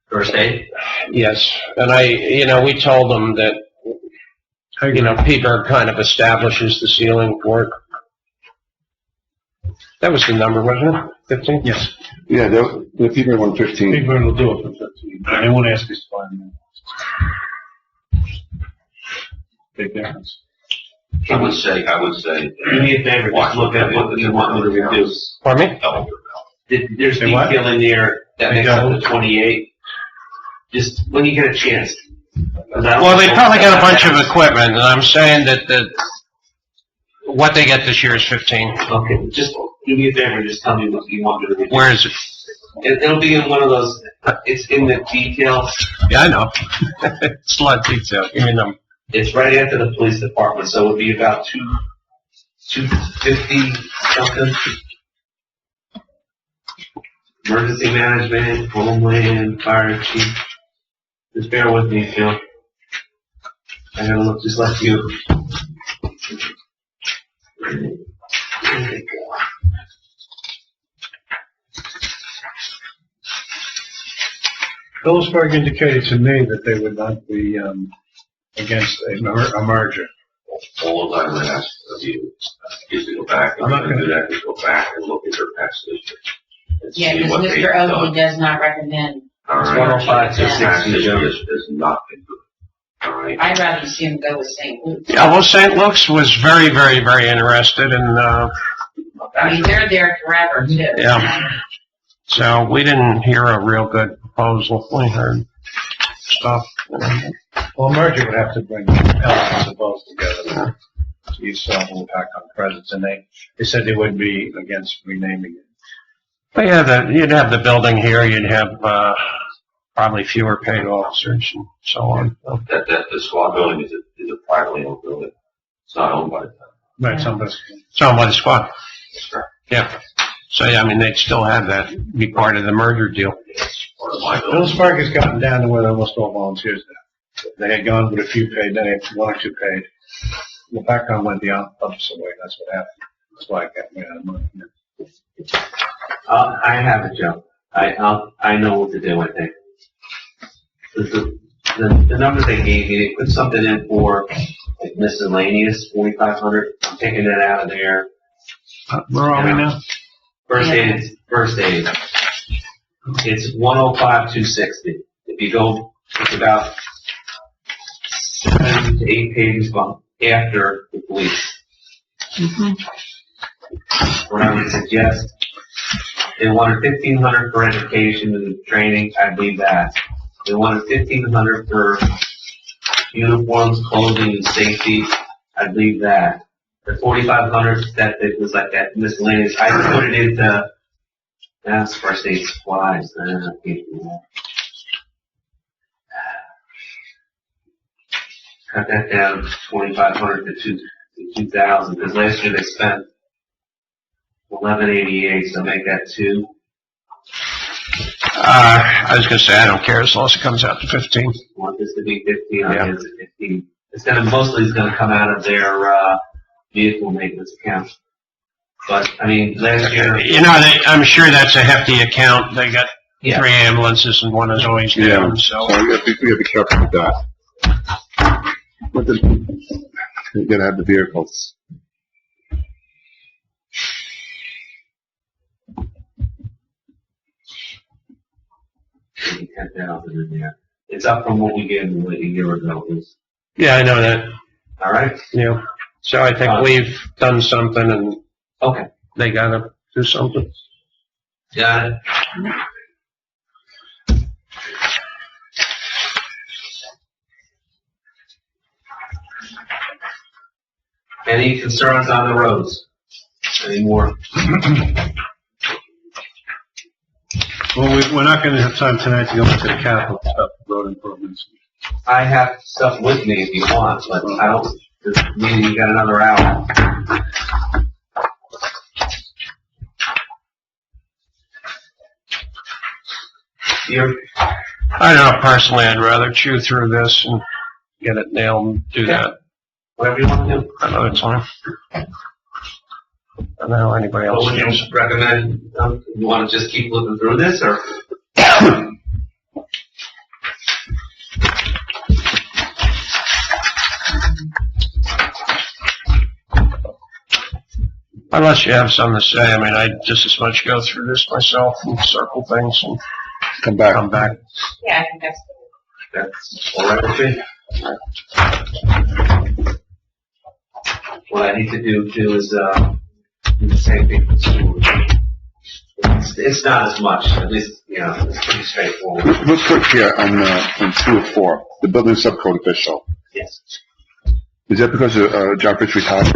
First aid? Yes, and we told them that, Peter kind of establishes the ceiling for it. That was the number, wasn't it? 15? yes, Yeah, the people want 15. Big Bird will do it for 15. They won't ask us to find big difference. I would say, Do me a favor, just look at what you want me to reduce. Pardon me? double your belt. There's Say what? detail in there that makes up the 28. Just when you get a chance. Well, they probably got a bunch of equipment, and I'm saying that what they get this year is 15. Okay, just do me a favor, just tell me what you want me to reduce. Where is it? It'll be in one of those, it's in the details. Yeah, I know. It's a lot of detail. Give me a number. It's right after the police department, so it would be about 250 something. Emergency management, homeland, fire chief. Just bear with me, Phil. I gotta look just like you. Phillipsburg indicated to me that they would not be against a merger. All I would ask of you is to go back, I'm not gonna- do that, is go back and look at their past history. and Yeah, see because what they've Mr. done. Oakley does not recommend. All It's right. 105 to Their past 60, history Joe. is not been good. All right. I'd rather see him go with St. Luke's. Yeah, well, St. Luke's was very, very, very interested, and, I mean, they're there forever, too. yeah. So we didn't hear a real good proposal. We heard stuff. Well, a merger would have to bring elements of both together. So you saw the impact on presence, and they said they wouldn't be against renaming it. But yeah, you'd have the building here, you'd have, probably fewer paid officers and so on. So, The squad building is a privately owned building. It's not owned by the town. Right, somebody's. it's owned by the squad. Correct. Yeah. So, yeah, I mean, they'd still have that, be part of the merger deal. It's part of my Bill building. Spark has gotten down to where they're almost all volunteers now. They had gone with a few paid, then they had one or two paid. Lopatcong went the opposite way, that's what happened. That's why I got ran out of money. I have it, Joe. I know what to do, I think. The numbers they gave me, they put something in for like miscellaneous, 4,500. I'm taking that out of there. Where are we now? First aid. It's 105,260. If you go, it's about 7 to 8 pages after the police. What I would suggest, they wanted 1,500 for education and training. I'd leave that. They wanted 1,500 for uniforms, clothing, and safety. I'd leave that. The 4,500 that it was like that miscellaneous. I put it into that's first aid supplies. Cut that down 2,500 to 2,000 because last year they spent 1,188, so make that 2. I was gonna say, I don't care as long as it comes out to 15. Want this to be 15, I Yeah. guess it's 15. It's mostly gonna come out of their, vehicle maintenance account. But, I mean, last year. You know, I'm sure that's a hefty account. They got Yeah. 3 ambulances and one is always Yeah, down, so so. you have to be careful with that. But you gotta have the vehicles. Maybe 10,000 in there. It's up from what we gave them like a year ago. Yeah, I know that, All right? yeah. So I think we've done something and Okay. they gotta do something. Got it. Any concerns on the roads? Any more? Well, we're not gonna have time tonight to go into the capital stuff, road improvements. I have stuff with me if you want, but I don't, maybe you got another hour. You're, I don't know, personally, I'd rather chew through this and get it nailed and do that whatever you want to do. another time. I don't know how anybody What else would you feels. recommend? You want to just keep looking through this, or? Unless you have something to say, I mean, I'd just as much go through this myself and circle things and Come back. come back. Yeah, I think that's That's all right with me. What I need to do too is, do the same thing for school. It's not as much, at least, you know, it's pretty straightforward. Real quick here on 204, the building subcode official. Yes. Is that because John Fitch retired?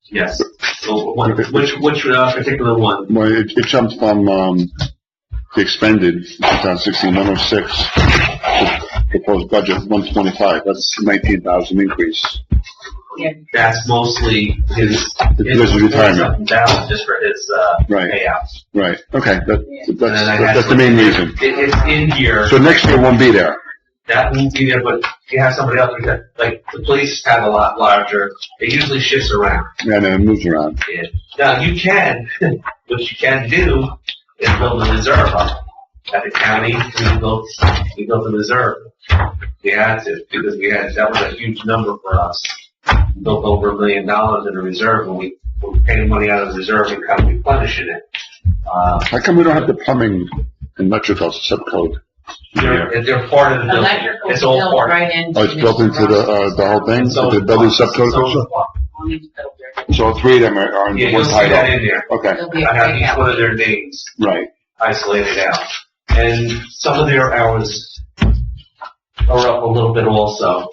Yes. So, which particular one? Well, it jumped from the expended 2016 106 to proposed budget 125. That's 19,000 increase. That's mostly his Because of retirement. Down just for his, Right. payouts. Right. Okay. And then I had That's the main reason. It's in here. So next year won't be there. That won't be there, but you have somebody else, like, the police have a lot larger, it usually shifts around. And then it moves around. Yeah. Now, you can, what you can do is build a reserve up. At the county, we built a reserve. We had to, because that was a huge number for us. We built over $1 million in a reserve, and we paid money out of the reserve and kind of replenishing it. How come we don't have the plumbing and electrical subcode? They're part of the building. electrical It's all built part. right into. Oh, it's built into the whole thing? So- The building subcode so- official? Only filter. So 3 of them are in Yeah, one you'll see that title? in there. Okay, There'll be a I have each breakout. one of their names right. isolated out. And some of their hours are up a little bit also.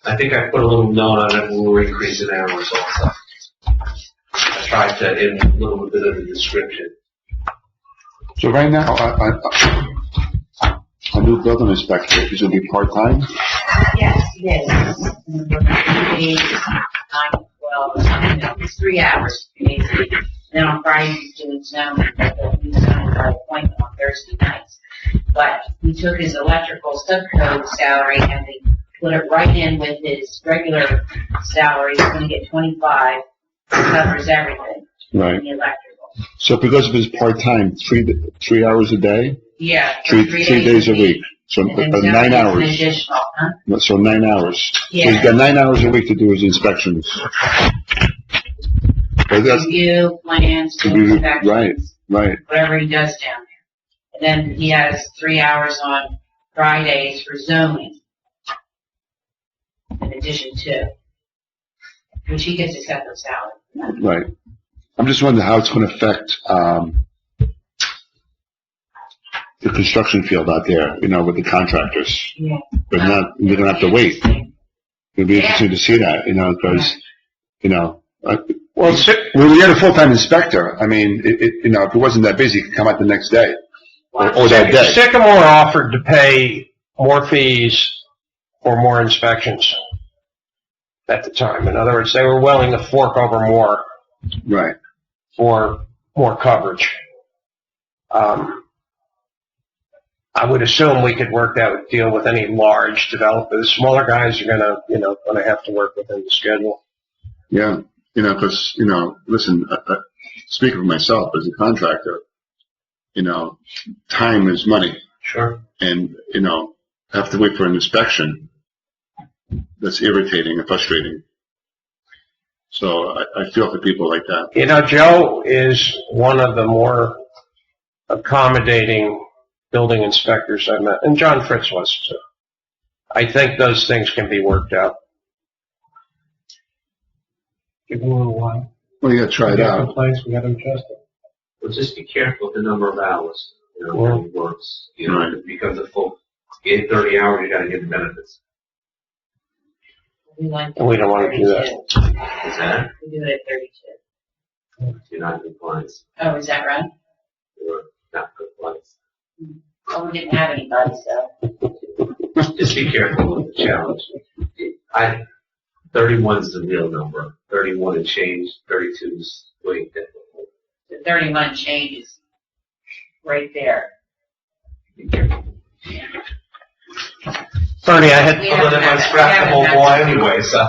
I think I put a little note on it when we were increasing hours also. I tried to, in a little bit of the description. So right now, a new building inspector is going to be part-time? Yes, yes. 3 days, 9 to 12, or something, it's 3 hours, 3 days a week. Then on Fridays, he's doing zoning, but he's zoning by appointment on Thursday nights. But we took his electrical subcode salary and we put it right in with his regular salary. He's gonna get 25, covers everything, Right. the electrical. So because of his part-time, 3 hours a day? Yeah. Three days a week. So And then 9 zoning is an hours. additional, huh? So 9 hours. So Yeah. he's got 9 hours a week to do his inspections. But that's, Review, plans, do inspections. right. Whatever he does down there. And then he has 3 hours on Fridays for zoning. In addition to, which he gets a separate salary. Right. I'm just wondering how it's going to affect, the construction field out there, with the contractors. Yeah. But not, you're going to have to wait. It'll be interesting to see that, because, when we had a full-time inspector, I mean, if it wasn't that busy, he could come out the next day. Or that day. Sycamore offered to pay more fees for more inspections at the time. In other words, they were willing to fork over more Right. for more coverage. I would assume we could work that deal with any large developers. Smaller guys are gonna have to work within the schedule. Yeah. Because, listen, speaking for myself as a contractor, time is money. Sure. And, have to wait for an inspection. That's irritating and frustrating. So I feel for people like that. Joe is one of the more accommodating building inspectors I've met, and John Fritz was too. I think those things can be worked out. Give them a little while. Well, you got to try it out. Complaints, we got to adjust it. Well, just be careful with the number of hours, when it works. Right. If it becomes a full, 30 hours, you gotta get the benefits. We like And we don't want to do that. 32. Is that? We do it at 32. You're not in compliance. Oh, is that right? You're not in compliance. Well, we didn't have anybody, so. Just be careful with the challenge. 31 is the real number. 31 and change, 32 is way difficult. The 31 changes right there. Be careful. Bernie, I had We Although they haven't might had scrap the that. whole We wall haven't had anyway, so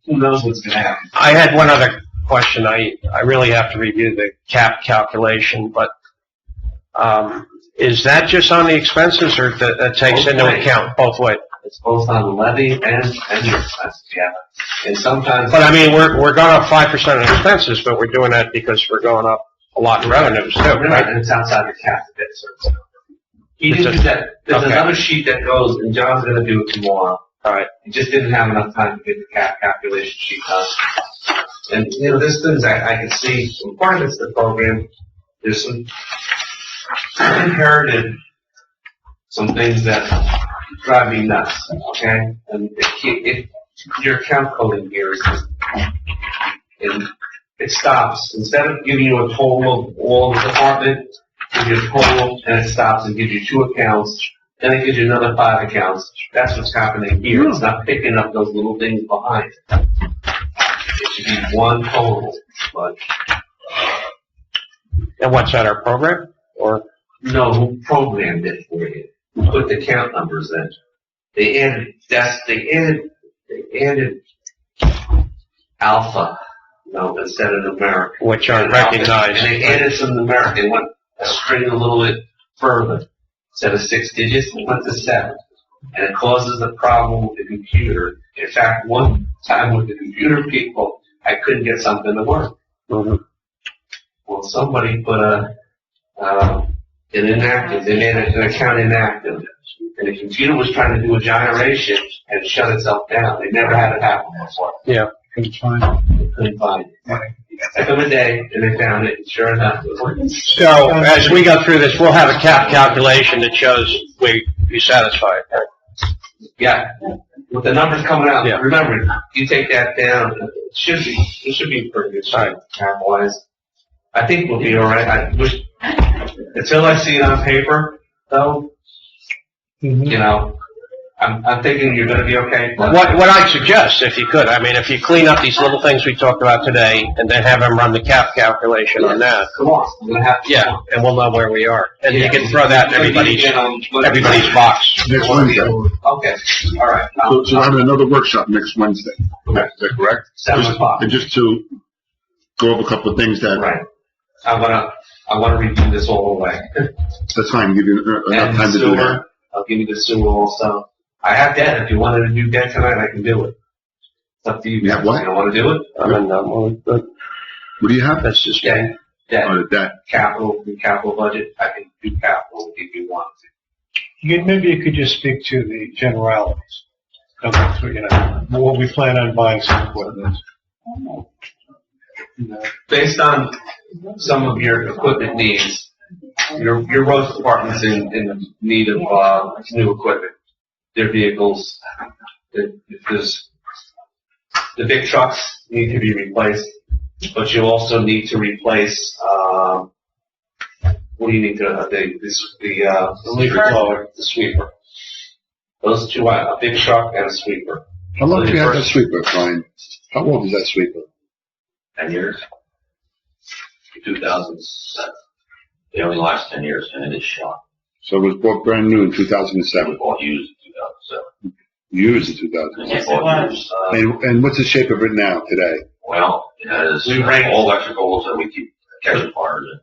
who knows what's gonna happen. one other question. I really have to review the cap calculation, but is that just on the expenses, or that takes Both into ways. account both ways? It's both on the levy and your expenses, yeah. And sometimes. But I mean, we're going up 5% in expenses, but we're doing that because we're going up a lot in revenues too, Right, right? and it's outside the cap a bit, so. He didn't do that. There's Okay. another sheet that goes, and John's gonna do it tomorrow. All right. He just didn't have enough time to get the cap calculation sheet done. And, there's things I can see, some part of it's the program, there's some, I inherited some things that drive me nuts, okay? And if your account coding here is just, and it stops, instead of giving you a total of all the department, gives you a total, and it stops and gives you 2 accounts, then it gives you another 5 accounts. That's what's happening here. It's not picking up those little things behind. It should be one total, but And what's that, our program? Or no, who programmed it for you? Who put the count numbers in? They added alpha, instead of numeric. which aren't recognized? And they added some numeric. They went a string a little bit further. Instead of 6 digits, it went to 7. And it causes a problem with the computer. In fact, one time with the computer people, I couldn't get something to work. Mhm. Well, somebody put an inactive, they made an account inactive. And the computer was trying to do a gyration and shut itself down. They never had it happen before. Yeah. Couldn't find They couldn't find it. It took them a day, and they found it, and sure enough, it was working. So as we go through this, we'll have a cap calculation that shows we satisfied. Yeah, with the numbers coming out, Yeah. remember, you take that down, it should be pretty good, cap-wise. I think we'll be all right. I wish Until I see it on paper, though, you know, I'm thinking you're gonna be okay. but- What I'd suggest, if you could, I mean, if you clean up these little things we talked about today, and then have them run the cap calculation on that, Come on, I'm gonna have to. yeah, and we'll know where we are. And you can throw that in everybody's box. Next Wednesday. Okay, all right. So we're having another workship next Wednesday. Is that correct? 7 o'clock. And just to go over a couple of things that, Right. I wanna review this all the way. that's fine, give you enough And time to do that. sewer, I'll give you the sewer also. I have debt. If you wanted to do debt tonight, I can do it. It's up to you. You have what? You don't wanna do it? What do you have? That's just, Debt. Debt. Oh, that. Capital budget. I can do capital if you want to. Maybe you could just speak to the generalities. Go through, you know, what we plan on buying some equipment. Based on some of your equipment needs, your roads department's in need of, new equipment. Their vehicles, the big trucks need to be replaced, but you also need to replace, what do you need to, the leaf blower, the sweeper. Those two, a big truck and a sweeper. How long have you had that sweeper, Brian? How old is that sweeper? 10 years. 2007. They only last 10 years, and it is shot. So it was bought brand new in We 2007. bought used in 2007. Used in 2007. Yes, it Bought was. used, And what's the shape of it now, today? Well, it has We rank- all electricals that we keep catching fires in.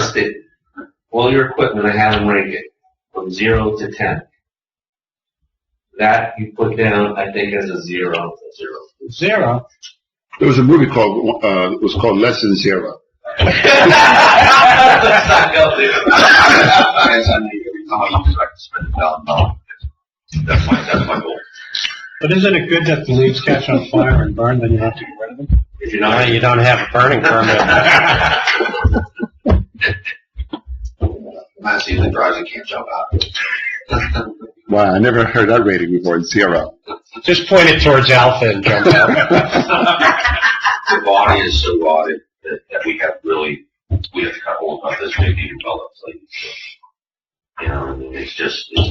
Just all your equipment, I have them rank it from 0 to 10. That you put down, I think, as a 0. Zero. There was a movie called, it was called Less Than Zero. Every time I use it, I can spend $1,000. That's my goal. But isn't it good that the leaves catch on fire and burn, then you have to get rid of them? If you're no, not, you don't have a burning permit. Massey that drives and can't jump out. Wow, I never heard that rating before, 0. Just point it towards Alpha and jump out. The body is so rotted that we have to cut holes about this big to develop. Like, you know, I mean, it's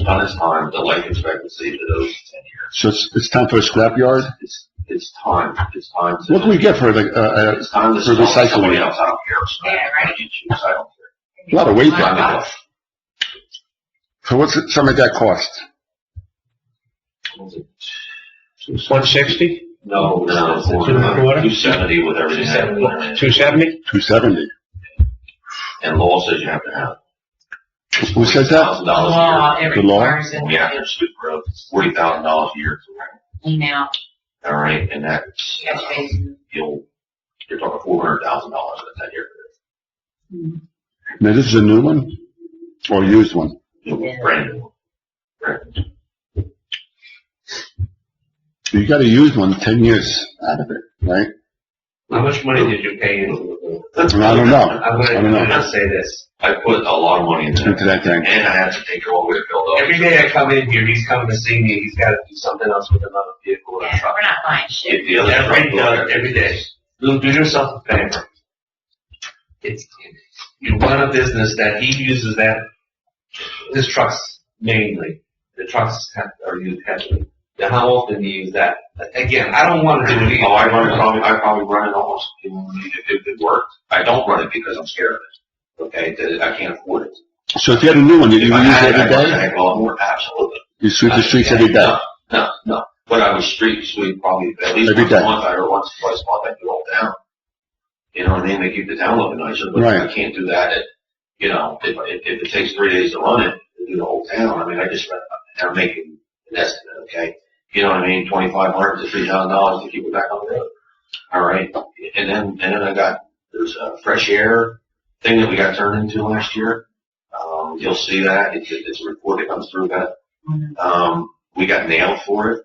done its time. The life expectancy for those 10 years. So it's time for a scrapyard? It's time. It's time to. What can we get for like, It's time to for sell to somebody recycling? else. I don't care. Yeah, right. I don't care. A lot of weight on it. God. So what's some of that cost? 160? No, Two and a quarter? 270 with everything. 270? 270. And law says you have to have Who says that? $40,000 Law, it The law? requires it. Yeah, there's $40,000 a year. Email, All right, and that's, catch basin. you're talking $400,000 in a 10-year period. Now this is a new one? Or a used one? Yeah. Brand new. Brand new. You got a used one, 10 years out of it, right? How much money did you pay into it? I don't know. I'm I don't know. gonna say this. I put a lot of money into Into that thing. and I had to take it all the way to build up. Every day I come in here, he's coming to see me, he's gotta do something else with another vehicle or a Yeah, truck. we're not buying shit. If the other truck Every day, every day. Do yourself a favor. You run a business that he uses his trucks mainly. The trucks are used heavily. Now, how often do you use that? Again, I don't wanna do it either. Oh, I probably run it almost, if it worked. I don't run it because I'm scared of it. Okay, that I can't afford it. So if you had a new one, you If use I it had it, every I'd run day? a heck of a lot more, absolutely. You sweep the streets every day? No. But I was street sweep probably at least Every once a day. month, or once, twice a month, I do all down. You know what I mean? They keep the town looking nicer, but Right. I can't do that at, you know, if it takes 3 days to run it, to do the whole town, I mean, I'm making an estimate, okay? You know what I mean? $2,500 to $3,000 to keep it back on the road. All right. And then there's a fresh air thing that we got turned into last year. You'll see that. It's a report that comes through that. We got nailed for it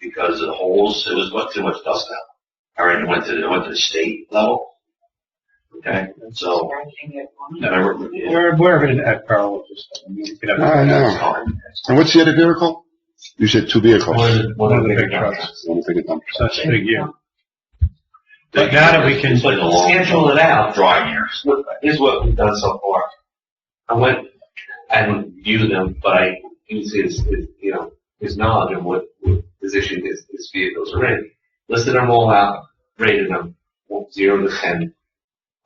because of the holes. It was too much dust out. All right. It went to the state level. Okay. So, Wherever it at parallel, just, I mean, you could have. I know. And what's the other vehicle? You said 2 vehicles. One of the big trucks. trucks. One big dump. So that's a big year. But now that we can, It's like a long Schedule it out. dry years. Here's what we've done so far. I haven't viewed them, but I use his knowledge of what position his vehicles are in. Listed them all out, rated them, 0 to 10.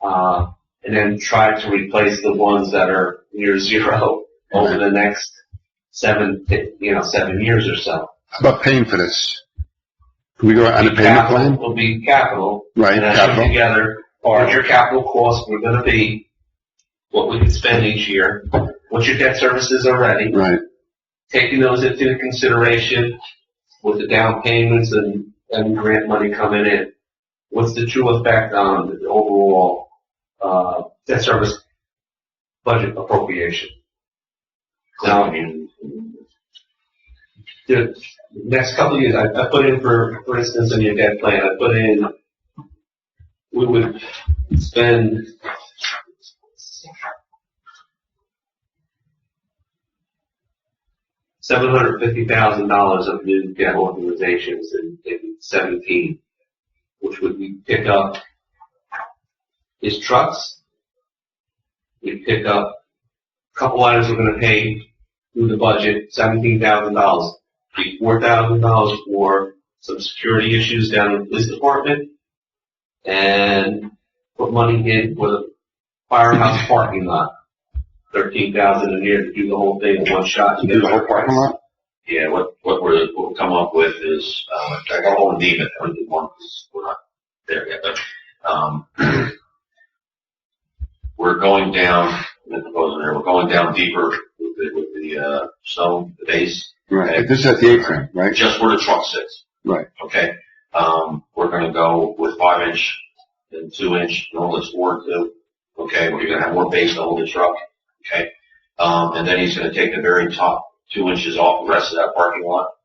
And then try to replace the ones that are near 0 over the next 7 years or so. How about paying for this? Can we go on a payment plan? Will be capital. Right, And I capital. put together what your capital costs were gonna be, what we could spend each year, what your debt services are ready, Right. taking those into consideration with the down payments and grant money coming in. What's the true effect on the overall, debt service budget appropriation? Now, the next couple of years, I put in for instance, in your debt plan, I put in, we would spend $750,000 of new debt authorizations in 17, which would we pick up his trucks. We pick up a couple items we're going to pay through the budget, $17,000. $4,000 for some security issues down in the police department, and put money in for the firehouse parking lot. $13,000 a year to do the whole thing in one shot. To do the whole parking lot? Yeah, what we'll come up with is, I got all the Neiman, I didn't want, because we're not there yet, but, we're going down, we're going down deeper with the stone, the base. Right. This is at the apron, right? Just where the truck sits. Right. Okay. We're gonna go with 5-inch and 2-inch, normally it's 4 and 2. Okay, we're gonna have more base to hold the truck. Okay. And then he's gonna take the very top 2 inches off the rest of that parking lot.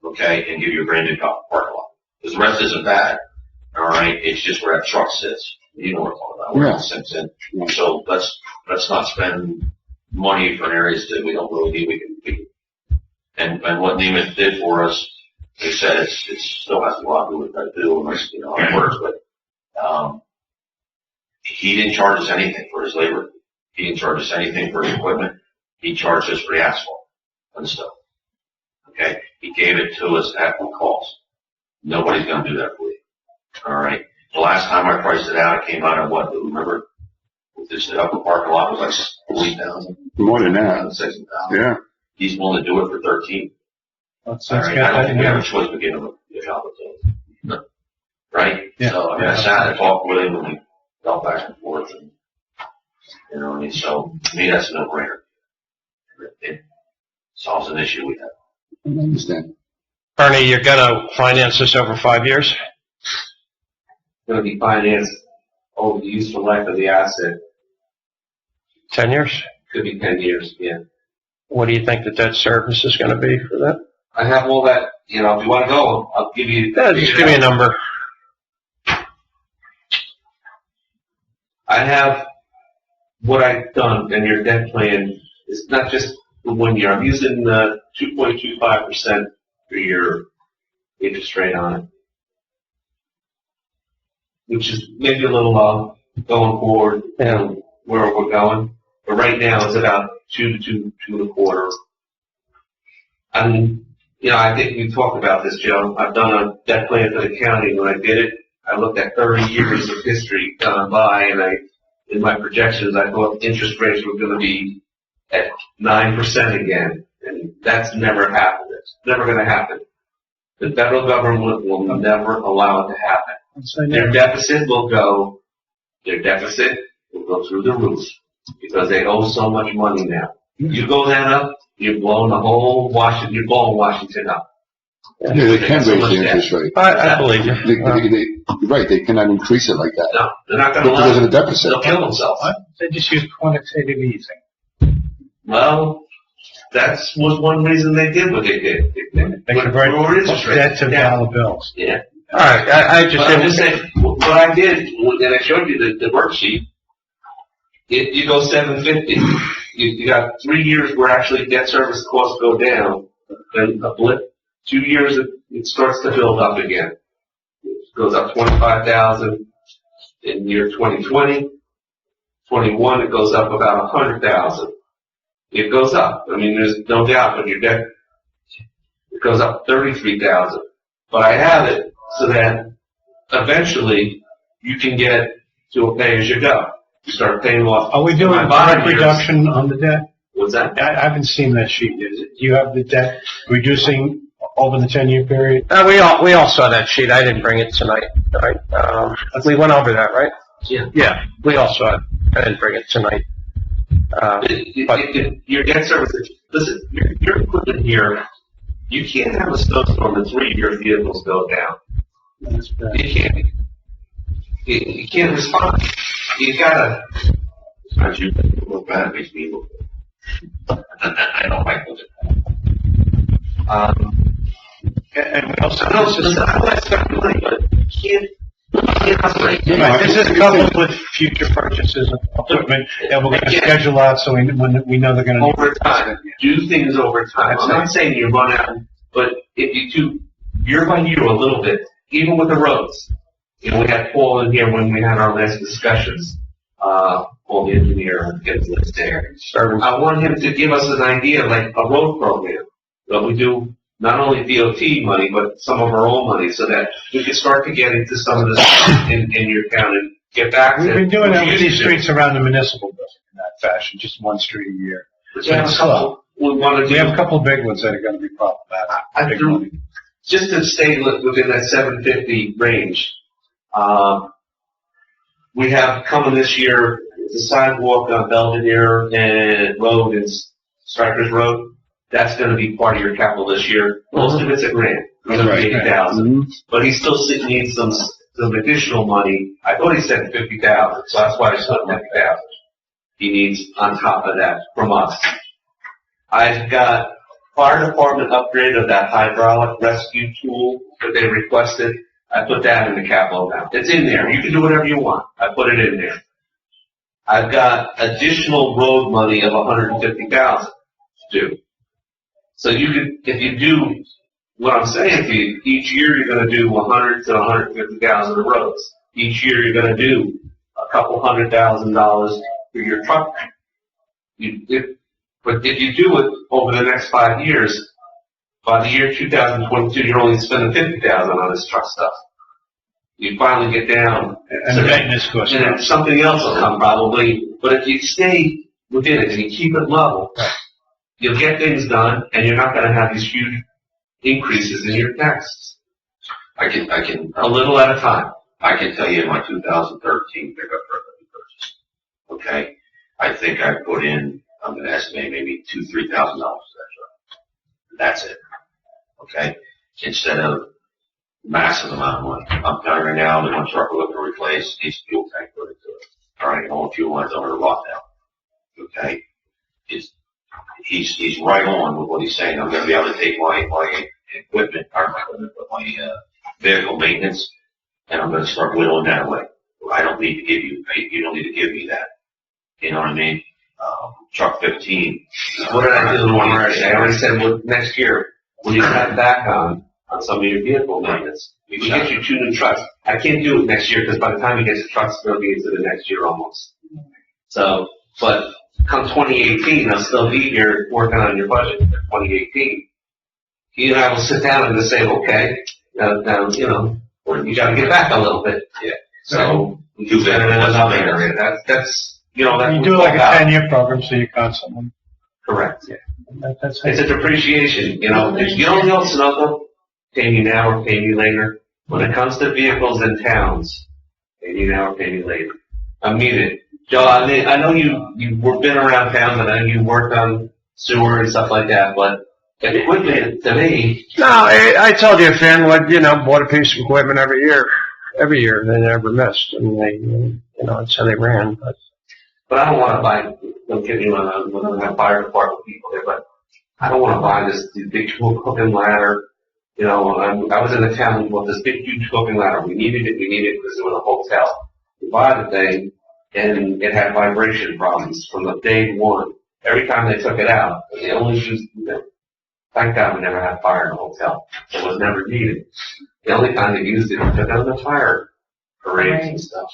Okay, and give you a brand new parking lot. Because the rest isn't bad. All right. It's just where that truck sits. You know what I'm talking about. Where it sits in. Yeah. So let's not spend money for areas that we don't really need. We can. And what Neiman did for us, they said it still has a lot to do with that do, how it works, but, he didn't charge us anything for his labor. He didn't charge us anything for his equipment. He charged us for the asphalt and stuff. Okay? He gave it to us at the cost. Nobody's gonna do that for you. Alright? The last time I priced it out, it came out at what, remember? With this upper parking lot was like 40,000. More than that. 60,000. Yeah. He's willing to do it for 13. All All right, I don't think we have a choice but give him a job with it. Right? Yeah. So, I mean, I sat and talked with him and we fell back and forth and, you know what I mean? So, to me, that's a no-brainer. It solves an issue we have. I understand. Ernie, you're gonna finance this over 5 years? Going to be financed over the useful life of the asset. 10 years? Could be 10 years, yeah. What do you think the debt service is gonna be for that? I have all that, if you want to go, I'll give you. Yeah, just give me a number. I have what I've done, and your debt plan is not just the 1 year. I'm using 2.25% for your interest rate on it, which is maybe a little low going forward, where we're going. But right now, it's about 2 to 2.25. I mean, I think we talked about this, Joe. I've done a debt plan for the county. When I did it, I looked at 30 years of history gone by, and in my projections, I thought interest rates were going to be at 9% again, and that's never happened. It's never going to happen. The federal government will never allow it to happen. Their deficit will go through the roof because they owe so much money now. You go that up, you're blowing Washington up. Yeah, they can raise the interest rate. I believe you. You're right, they cannot increase it like that. No, they're not going to Because of allow the it. deficit. They'll kill themselves. They just use quantitative easing. Well, that was one reason they did what they did. They convert debt to dollar bills. Yeah. All right, I just But I'm just didn't. saying, what I did, and I showed you the worksheet, you go 750. You got 3 years where actually debt service costs go down, then a blip. 2 years, it starts to build up again. It goes up 25,000 in year 2020. 21, it goes up about 100,000. it goes up. I mean, there's no doubt, but your debt, it goes up 33,000. But I have it so that eventually you can get to a pay-as-you-go. You start paying off. Are we doing a direct reduction on the debt? What's that? I haven't seen that sheet. Do you have the debt reducing over the 10-year period? We all saw that sheet. I didn't bring it tonight, right? We went over that, right? Yeah. Yeah, we all saw it. I didn't bring it tonight. Your debt service, listen, your equipment here, you can't have a snowstorm and 3 of your vehicles go down. That's bad. You can't respond. You gotta. As you look bad, it makes me look good. I don't like it. And we also, this is coupled with future purchases of equipment that we're gonna schedule out so we know they're gonna need. Over time, do things over time. I'm not saying you run out, but if you do year by year a little bit, even with the roads. You know, we had Paul in here when we had our last discussions, Paul the engineer gets this there. I want him to give us an idea, like a road program, that we do not only DOT money, but some of our own money, so that we can start to get into some of this in your town and get back to. We've been doing that with these streets around the municipal building in that fashion, just one street a year. We have a couple of big ones that are gonna be problematic. Big money. Just to stay within that 750 range. We have coming this year the sidewalk on Belvedere and Road and Strikers Road. That's going to be part of your capital this year. Most of it's a grant, $80,000. But he still needs some additional money. I thought he said 50,000, so that's why I said 50,000. He needs on top of that from us. I've got fire department upgrade of that hydraulic rescue tool that they requested. I put that in the capital account. It's in there. You can do whatever you want. I put it in there. I've got additional road money of $150,000 to do. So you could, if you do what I'm saying to you, each year you're going to do 100 to 150,000 of roads. Each year you're going to do a couple $100,000 for your truck. But if you do it over the next 5 years, by the year 2022, you're only spending $50,000 on this truck stuff. You finally get down. And the maintenance costs. And then something else will come probably. But if you stay within it and you keep it level, you'll get things done, and you're not going to have these huge increases in your taxes. I can, A little at a time. I can tell you in my 2013 pickup truck that we purchased. Okay? I think I put in, I'm going to estimate maybe $2,000 to $3,000 for that truck. That's it. Okay? Instead of massive amount of money. I'm telling you right now, the one truck we're looking to replace needs a fuel tank put into it. All right? All the fuel lines over the rock now. Okay? He's right on with what he's saying. I'm going to be able to take my equipment, but my vehicle maintenance, and I'm going to start whittling that away. I don't need to give you don't need to give me that. You know what I mean? Truck 15. What did I do? I already said, well, next year, when you cut back on some of your vehicle maintenance, we can get you 2 new trucks. I can't do it next year because by the time you get the trucks, it's going to be into the next year almost. So, but come 2018, I'll still be here working on your budget for 2018. You and I will sit down and just say, okay, now, you know, you got to get back a little bit. Yeah. So, we do better than another area. That's, you know, that's. You do like a 10-year program, so you constantly. Correct. Yeah. That's It's a depreciation, you know. If you don't know something, pay me now or pay me later. When it comes to vehicles in towns, pay me now or pay me later. I mean it. Joe, I know you've been around town, and I know you worked on sewer and stuff like that, but equipment, to me. No, I told you, Finn, like, you know, bought a piece of equipment every year. Every year, they never missed. I mean, they, you know, that's how they ran. But I don't want to buy, don't get me wrong, when I have fire department people there, but I don't want to buy this big cooking ladder. You know, I was in the town and bought this big, huge cooking ladder. We needed it because it was a hotel. We buy the thing, and it had vibration problems from the day one. Every time they took it out, they only used, you know, thank God we never had fire in the hotel. It was never needed. The only time they used it was on the fire parades and stuff.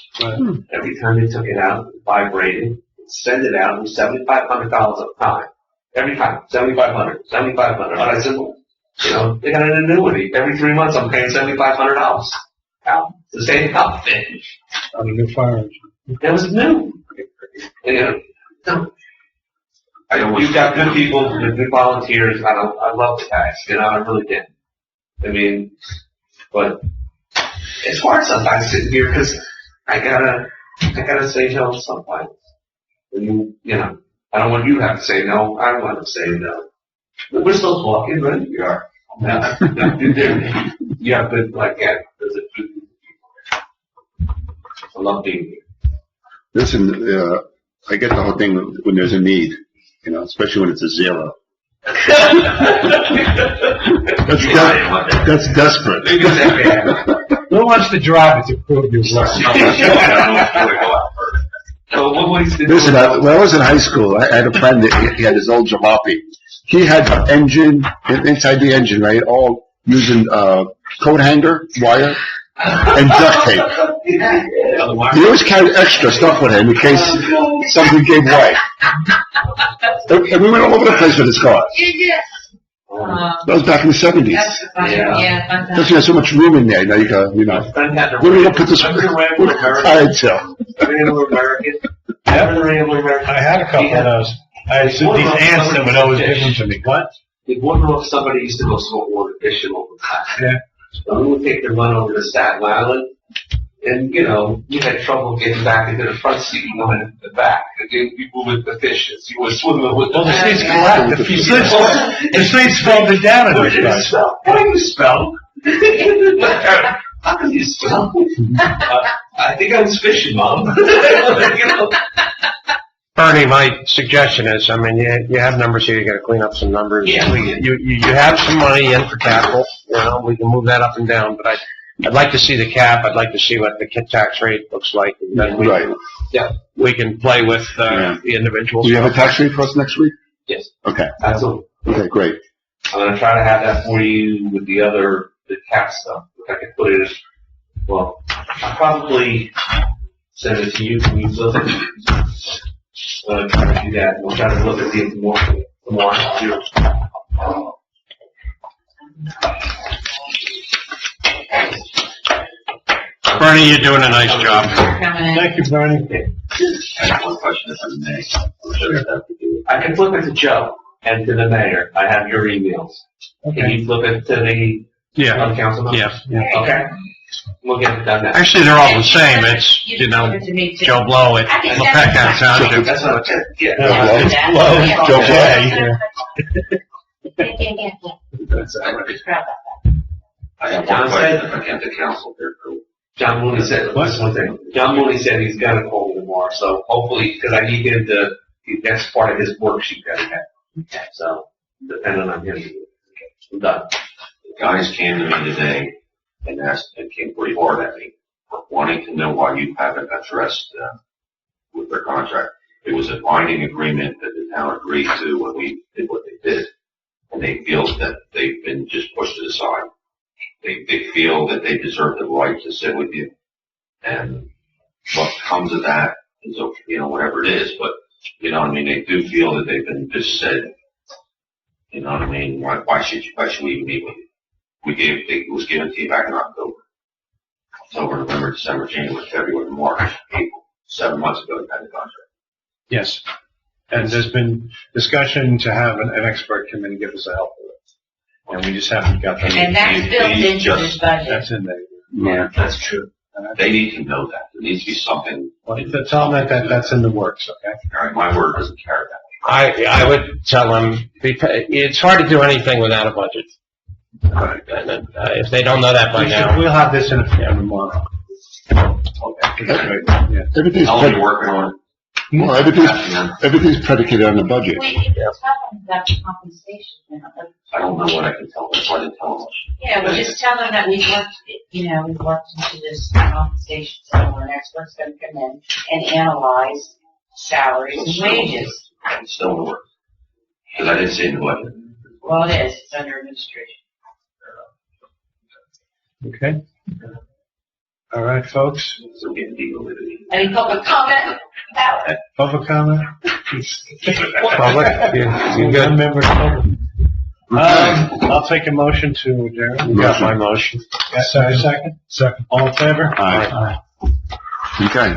Every time they took it out, it vibrated. Send it out, it was $7,500 a time. Every time, 7,500. And I said, well, you know, they got an annuity. Every 3 months, I'm paying $7,500. Now, the same outfit. On a new fire engine. It was new. And, you know, you've got good people, good volunteers. I love the guys. You know, I really did. I mean, but it's hard sometimes sitting here because I gotta say no sometimes. And you know, I don't want you to have to say no. I don't want to say no. But we're still talking, right? We are. You have good, like, yeah, there's a good people. I love being here. Listen, I get the whole thing when there's a need, you know, especially when it's a zero. That's desperate. Who wants to drive it to prove your worth? So what was the Listen, when I was in high school, I had a friend that he had his old jalopy. He had the engine, inside the engine, right, all using coat hanger, wire, and duct tape. He always carried extra stuff with him in case something gave way. And we went all over the place with his car. That was back in the 70s. That's funny, yeah. Because you had so much room in there, you know, where are we going to put this? Tired till. I had a couple of those. I had these ants that would always give them to me. What? They wouldn't know if somebody used to go saltwater fishing all the time. Yeah. So we would take the run over to Staten Island, and, you know, you had trouble getting back into the front seat and going into the back. And then people with the fishes, you were swimming with Well, the the seats collapsed. The seats folded down in What those do you guys. spell? What do you spell? How can you spell? I think I was fishing, Mom. You know? Bernie, my suggestion is, I mean, you have numbers here, you gotta clean up some numbers. Yeah. You have some money in for capital, you know, we can move that up and down, but I'd like to see the cap, I'd like to see what the tax rate looks like, and then Right. we can play with, the individuals. Do you have a tax rate for us next week? Yes, Okay. absolutely. Okay, great. I'm gonna try to have that for you with the cap stuff. If I can put it, well, I'll probably send it to you. Can you fill it? I'm gonna try to do that. We'll try to look at it tomorrow. Bernie, you're doing a nice job. Coming in. Thank you, Bernie. I have one question, if I may. I'm sure that have to do. I can flip it to Joe and to the mayor. I have your emails. Can you flip it to the Yeah, council members? yeah. Okay. We'll get it done now. Actually, they're all the same, it's, you know, Give it to me, too. Joe Blow at I can send it Lopatcong Township. That's what I said. Yeah. Yeah. Hello. Yeah. Joe Yeah. That's, I have John one question, if I can, to council here. John Mooney said, listen one thing. John Mooney said he's gonna call me tomorrow, so hopefully, because I need him to, that's part of his worksheet that he had. So, depending on him. I'm done. The guys came to me today and asked, and came pretty hard at me, wanting to know why you haven't addressed, with their contract. It was a binding agreement that the town agreed to when we did what they did. And they feel that they've been just pushed to the side. They feel that they deserve the right to sit with you. And what comes of that is, you know, whatever it is, but, you know what I mean, they do feel that they've been just said, you know what I mean, why should we even meet with you? It was given to you back in October, November, December, January, February, March, April, 7 months ago, you had the contract. Yes. And there's been discussion to have an expert come in and give us a help with it. And we just haven't got that. And that's built into this budget. That's in there. Yeah, that's true. They need to know that. There needs to be something. Well, tell them that's in the works, okay? All right, my word doesn't carry that. I would tell them, it's hard to do anything without a budget. And if they don't know that by now. We'll have this in tomorrow. Okay. Yeah. Everything's, I'll be working on it. well, everything's predicated on the budget. Wait, if it's talking about the compensation, now, but, I don't know what I can tell them, so I didn't tell them much. yeah, well, just tell them that we've worked into this compensation, so an expert's gonna come in and analyze salaries and wages. It's still in the works. Because I didn't see it in the budget. Well, it is, it's under administration. Okay. All right, folks. So getting deeper with it. Any public comment? Public comment? Well, look, you're good. One member. I'll take a motion to adjourn. You got my motion. Yes, sir, second? Second. All in favor? Aye. Okay.